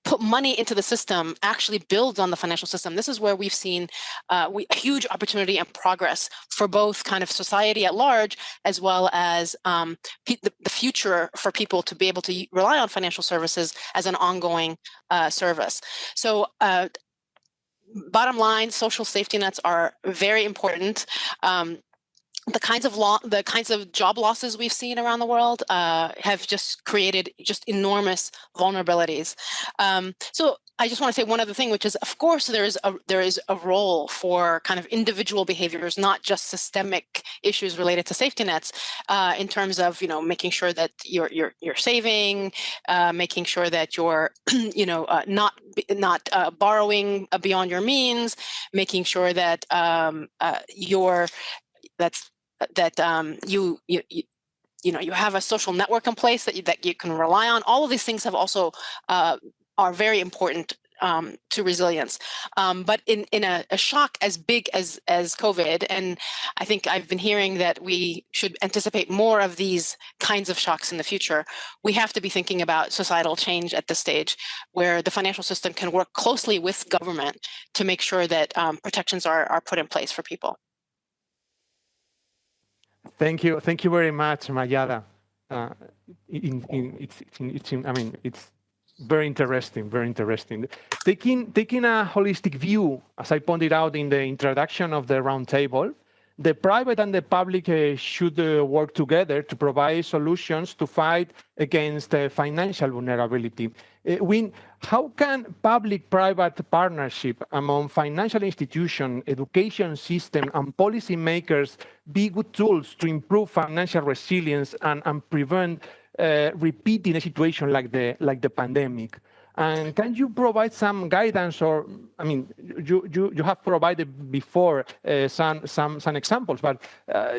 put money into the system actually builds on the financial system. This is where we've seen huge opportunity and progress for both kind of society at large, as well as the future for people to be able to rely on financial services as an ongoing service. So bottom line, social safety nets are very important. The kinds of job losses we've seen around the world have just created enormous vulnerabilities. So I just want to say one other thing, which is, of course, there is a role for kind of individual behaviors, not just systemic issues related to safety nets, in terms of making sure that you're saving, making sure that you're not borrowing beyond your means, making sure that you have a social network in place that you can rely on. All of these things have also are very important to resilience. But in a shock as big as COVID, and I think I've been hearing that we should anticipate more of these kinds of shocks in the future, we have to be thinking about societal change at this stage, where the financial system can work closely with government to make sure that protections are put in place for people. Thank you very much, Mayada. It's very interesting, very interesting. Taking a holistic view, as I pointed out in the introduction of the roundtable, the private and the public should work together to provide solutions to fight against financial vulnerability. How can public-private partnership among financial institutions, education system, and policymakers be good tools to improve financial resilience and prevent repeating a situation like the pandemic? And can you provide some guidance, or you have provided before some examples, but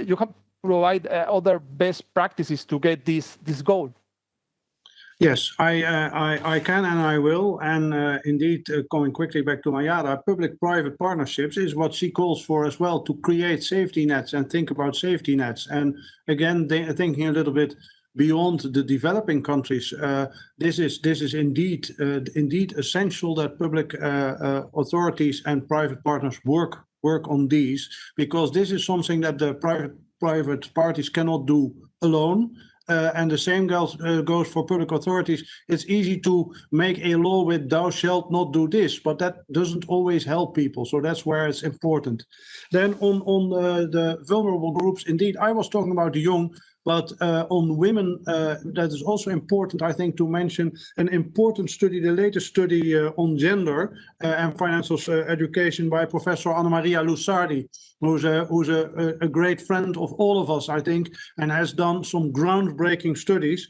you have provide other best practices to get this goal? Yes, I can and I will. And indeed, going quickly back to Mayada, public-private partnerships is what she calls for as well, to create safety nets and think about safety nets. And again, thinking a little bit beyond the developing countries, this is indeed essential that public authorities and private partners work on these, because this is something that the private parties cannot do alone. And the same goes for public authorities. It's easy to make a law with "thou shalt not do this," but that doesn't always help people. So that's where it's important. Then on the vulnerable groups, indeed, I was talking about the young, but on women, that is also important, I think, to mention an important study, the latest study on gender and financial education by Professor Anna Maria Lusardi, who's a great friend of all of us, I think, and has done some groundbreaking studies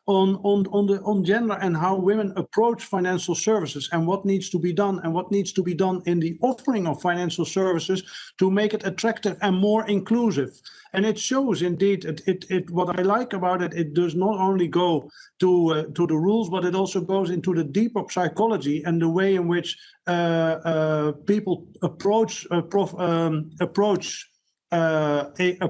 on gender and how women approach financial services and what needs to be done in the offering of financial services to make it attractive and more inclusive. And it shows indeed, what I like about it, it does not only go to the rules, but it also goes into the deeper psychology and the way in which people approach a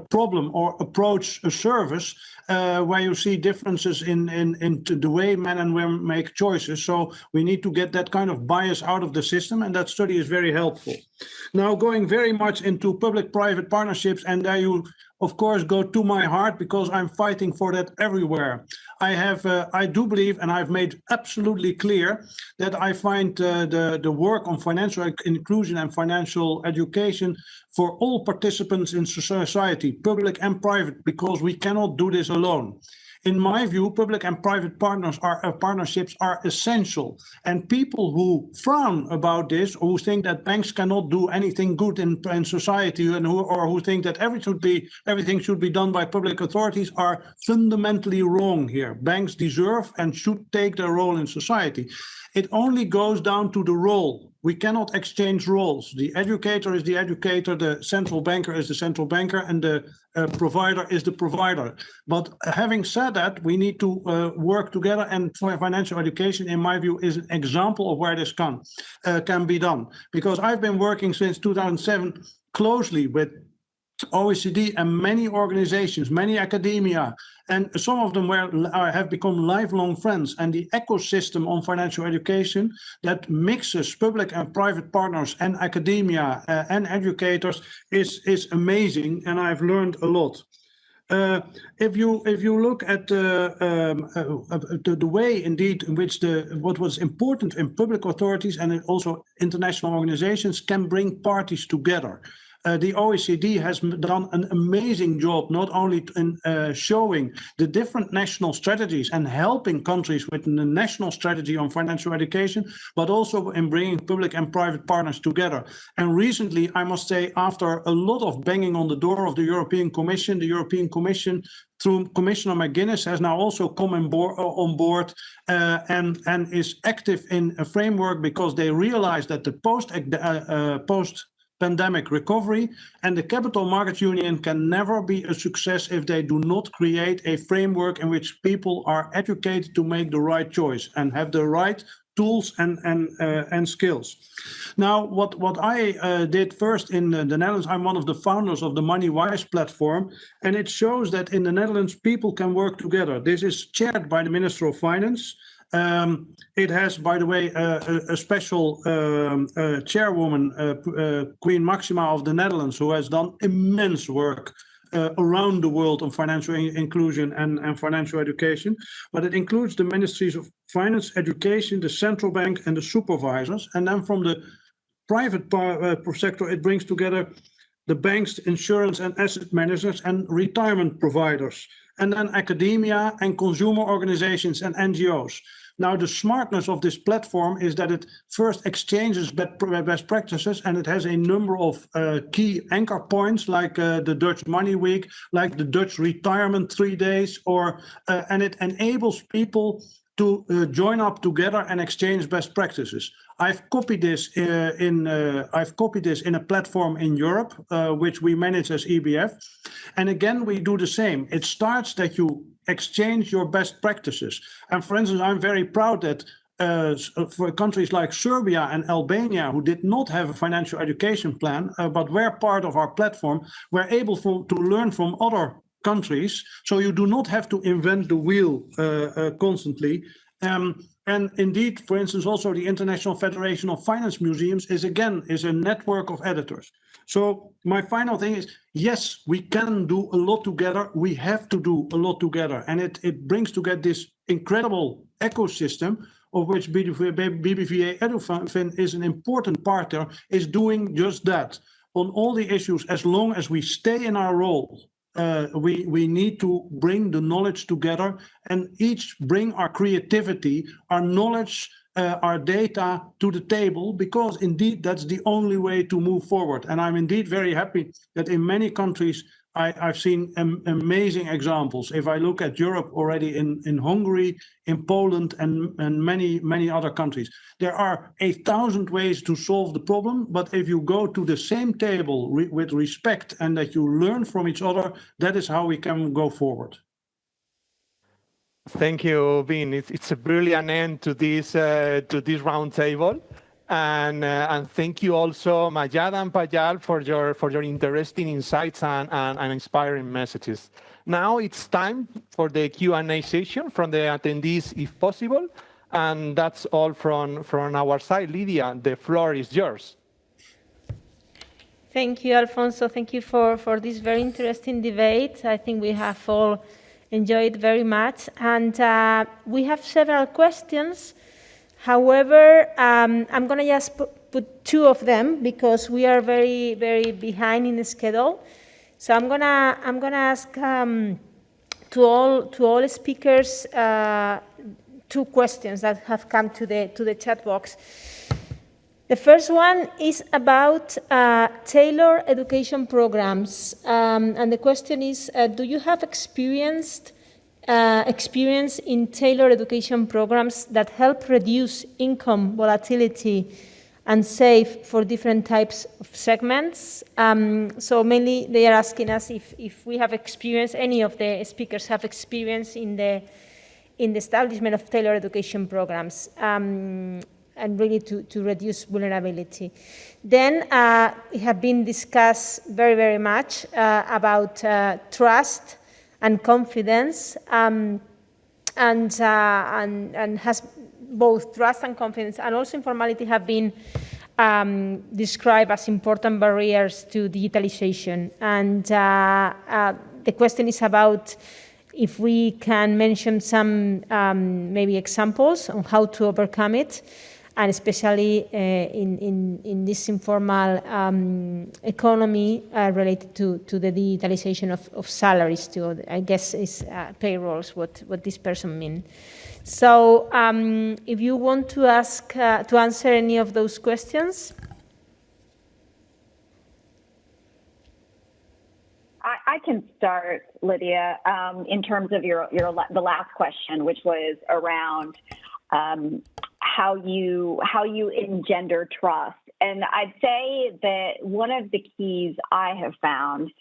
problem or approach a service, where you see differences in the way men and women make choices. So we need to get that kind of bias out of the system, and that study is very helpful. Now, going very much into public-private partnerships, and there you, of course, go to my heart, because I'm fighting for that everywhere. I do believe, and I've made absolutely clear, that I find the work on financial inclusion and financial education for all participants in society, public and private, because we cannot do this alone. In my view, public and private partnerships are essential, and people who frown about this, or who think that banks cannot do anything good in society, and who think that everything should be done by public authorities, are fundamentally wrong here. Banks deserve and should take their role in society. It only goes down to the role. We cannot exchange roles. The educator is the educator, the central banker is the central banker, and the provider is the provider. But having said that, we need to work together, and financial education, in my view, is an example of where this can be done. Because I've been working since 2007 closely with OECD and many organizations, many academia, and some of them have become lifelong friends. And the ecosystem on financial education that mixes public and private partners and academia and educators is amazing, and I've learned a lot. If you look at the way indeed in which what was important in public authorities and also international organizations can bring parties together. The OECD has done an amazing job, not only in showing the different national strategies and helping countries with the national strategy on financial education, but also in bringing public and private partners together. And recently, I must say, after a lot of banging on the door of the European Commission through Commissioner McGuinness has now also come on board and is active in a framework, because they realize that the post-pandemic recovery and the Capital Markets Union can never be a success if they do not create a framework in which people are educated to make the right choice and have the right tools and skills. Now, what I did first in the Netherlands, I'm one of the founders of the MoneyWise platform, and it shows that in the Netherlands, people can work together. This is chaired by the Minister of Finance. It has, by the way, a special chairwoman, Queen Maxima of the Netherlands, who has done immense work around the world on financial inclusion and financial education. But it includes the ministries of finance, education, the central bank, and the supervisors. And then from the private sector, it brings together the banks, insurance and asset managers, and retirement providers, and then academia and consumer organizations and NGOs. Now, the smartness of this platform is that it first exchanges best practices, and it has a number of key anchor points, like the Dutch Money Week, like the Dutch Retirement 3 days, and it enables people to join up together and exchange best practices. I've copied this in a platform in Europe, which we manage as EBF, and again we do the same. It starts that you exchange your best practices, and for instance, I'm very proud that for countries like Serbia and Albania, who did not have a financial education plan, but were part of our platform, were able to learn from other countries. So you do not have to invent the wheel constantly. And indeed, for instance, also the International Federation of Finance Museums is a network of editors. So my final thing is, yes, we can do a lot together. We have to do a lot together. And it brings together this incredible ecosystem of which BBVA EduFin is an important partner, is doing just that. On all the issues, as long as we stay in our role, we need to bring the knowledge together and each bring our creativity, our knowledge, our data to the table, because indeed that's the only way to move forward. And I'm indeed very happy that in many countries I've seen amazing examples. If I look at Europe already, in Hungary, in Poland, and many other countries, there are 1,000 ways to solve the problem. But if you go to the same table with respect and that you learn from each other, that is how we can go forward. Thank you, Vin. It's a brilliant end to this roundtable. And thank you also, Mayada and Payal, for your interesting insights and inspiring messages. Now it's time for the Q&A session from the attendees, if possible. And that's all from our side. Lydia, the floor is yours. Thank you, Alfonso. Thank you for this very interesting debate. I think we have all enjoyed very much. And we have several questions. However, I'm going to just put two of them because we are very, very behind in the schedule. So I'm gonna ask to all speakers two questions that have come to the chat box. The first one is about tailored education programs, and the question is: do you have experience in tailored education programs that help reduce income volatility and save for different types of segments? So mainly they are asking us if we have experience, any of the speakers have experience in the establishment of tailored education programs, and really to reduce vulnerability. Then it have been discussed very, very much about trust and confidence, and has both trust and confidence and also informality have been described as important barriers to digitalization. And the question is about if we can mention some maybe examples on how to overcome it, and especially in this informal economy related to the digitalization of salaries too. I guess is payrolls what this person means. So if you want to answer any of those questions. I can start, Lydia, in terms of the last question, which was around how you engender trust. And I'd say that one of the keys I have found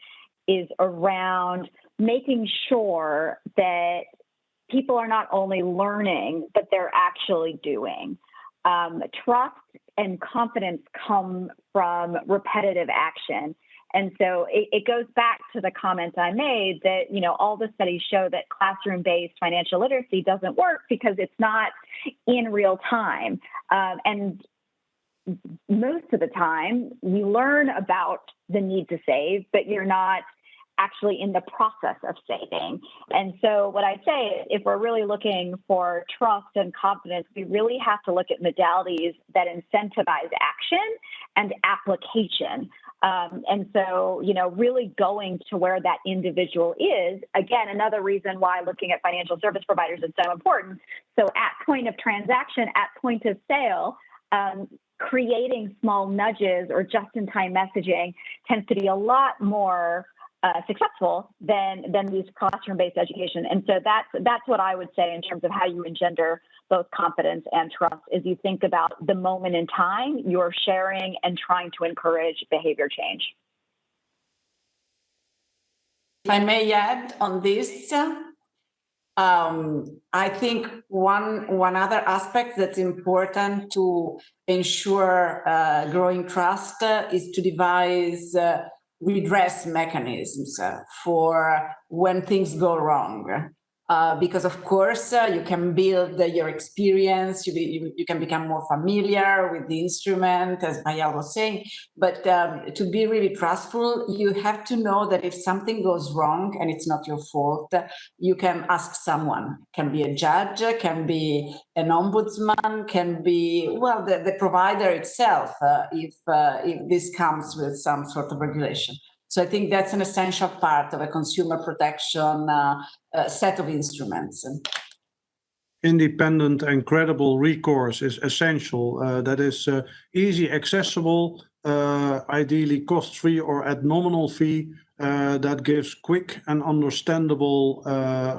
is around making sure that people are not only learning, but they're actually doing. trust and confidence come from repetitive action. And so it goes back to the comment I made that, all the studies show that classroom-based financial literacy doesn't work because it's not in real time. And most of the time, we learn about the need to save, but you're not actually in the process of saving. And so what I'd say is if we're really looking for trust and confidence, we really have to look at modalities that incentivize action and application. And so, really going to where that individual is, again, another reason why looking at financial service providers is so important. So at point of transaction, at point of sale, creating small nudges or just-in-time messaging tends to be a lot more successful than these classroom-based education. And so that's what I would say in terms of how you engender both confidence and trust is you think about the moment in time you're sharing and trying to encourage behavior change. If I may add on this, I think one other aspect that's important to ensure growing trust is to devise redress mechanisms for when things go wrong. Because of course you can build your experience, you can become more familiar with the instrument, as Mayada was saying, but to be really trustful, you have to know that if something goes wrong and it's not your fault, you can ask someone. Can be a judge, can be an ombudsman, can be, well, the provider itself, if this comes with some sort of regulation. So I think that's an essential part of a consumer protection set of instruments. Independent and credible recourse is essential. That is easy, accessible, ideally cost-free or at nominal fee, that gives quick and understandable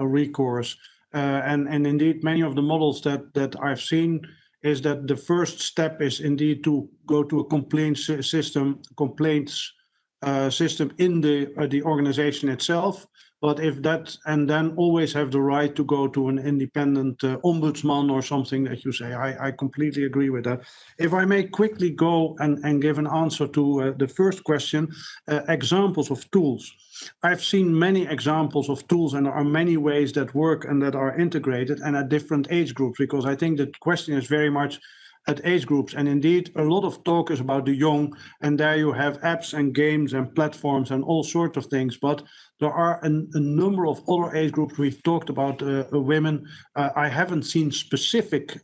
recourse. And indeed, many of the models that I've seen is that the first step is indeed to go to a complaints system in the organization itself. But if that, and then always have the right to go to an independent ombudsman or something that you say, I completely agree with that. If I may quickly go and give an answer to the first question, examples of tools. I've seen many examples of tools, and there are many ways that work and that are integrated and at different age groups, because I think the question is very much at age groups. And indeed, a lot of talk is about the young, and there you have apps and games and platforms and all sorts of things. But there are a number of other age groups. We've talked about women. I haven't seen specific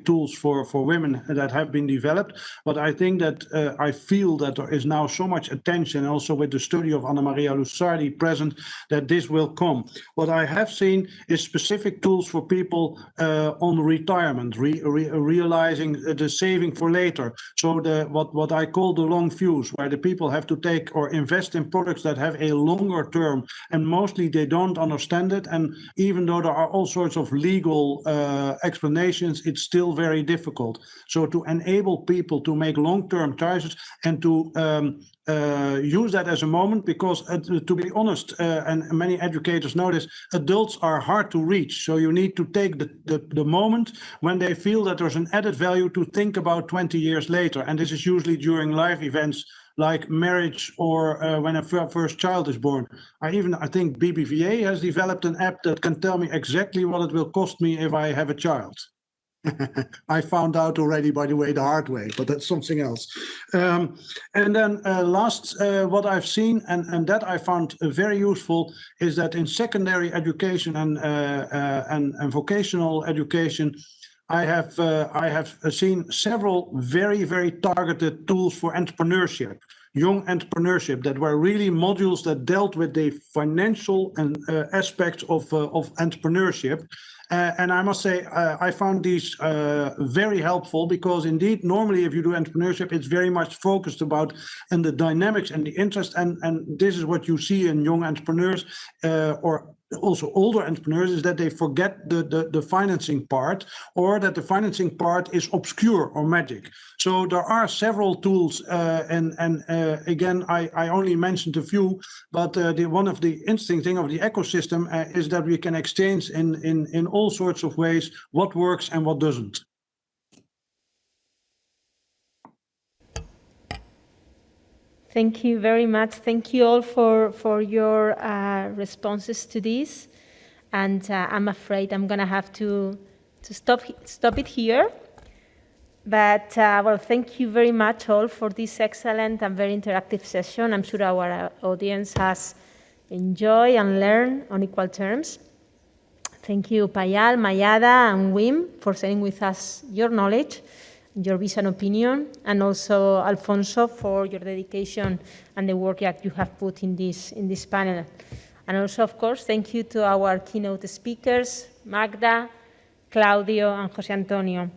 tools for women that have been developed, but I think that I feel that there is now so much attention, also with the study of Anna Maria Lusardi present, that this will come. What I have seen is specific tools for people on retirement, realizing the saving for later. So what I call the long fuse, where the people have to take or invest in products that have a longer term, and mostly they don't understand it. And even though there are all sorts of legal explanations, it's still very difficult. So to enable people to make long-term choices and to use that as a moment, because to be honest, and many educators know this, adults are hard to reach. So you need to take the moment when they feel that there's an added value to think about 20 years later. And this is usually during life events like marriage or when a first child is born. I think BBVA has developed an app that can tell me exactly what it will cost me if I have a child. I found out already, by the way, the hard way, but that's something else. And then last, what I've seen, and that I found very useful, is that in secondary education and vocational education, I have seen several very, very targeted tools for entrepreneurship, young entrepreneurship, that were really modules that dealt with the financial and aspects of entrepreneurship. And I must say, I found these very helpful, because indeed, normally if you do entrepreneurship, it's very much focused about and the dynamics and the interest. And this is what you see in young entrepreneurs or also older entrepreneurs, is that they forget the financing part, or that the financing part is obscure or magic. So there are several tools, and again, I only mentioned a few, but one of the interesting thing of the ecosystem is that we can exchange in all sorts of ways what works and what doesn't. Thank you very much. Thank you all for your responses to this. And I'm afraid I'm going to have to stop it here. But, well, thank you very much all for this excellent and very interactive session. I'm sure our audience has enjoyed and learned on equal terms. Thank you, Payal, Mayada, and Wim for sharing with us your knowledge, your vision and opinion, and also Alfonso for your dedication and the work that you have put in this panel. And also, of course, thank you to our keynote speakers, Magda, Claudio, and Jose Antonio.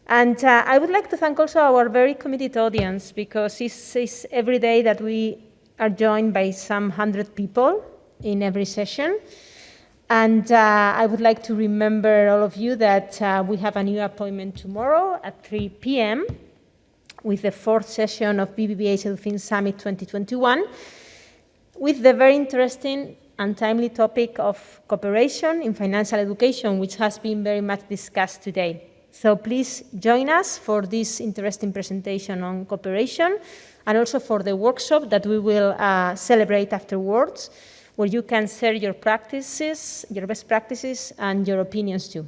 And I would like to thank also our very committed audience, because it's every day that we are joined by some 100 people in every session. And I would like to remember all of you that we have a new appointment tomorrow at 3 p.m. with the 4th session of BBVA's EduFin Summit 2021, with the very interesting and timely topic of cooperation in financial education, which has been very much discussed today. So please join us for this interesting presentation on cooperation, and also for the workshop that we will celebrate afterwards, where you can share your practices, your best practices, and your opinions too.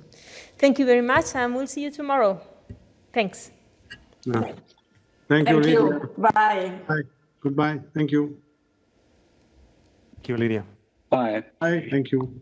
Thank you very much, and we'll see you tomorrow. Thanks. Yeah. Thank you, Thank Lydia. you. Bye. Bye. Goodbye. Thank you. Thank you, Lydia. Bye. Bye. Thank you.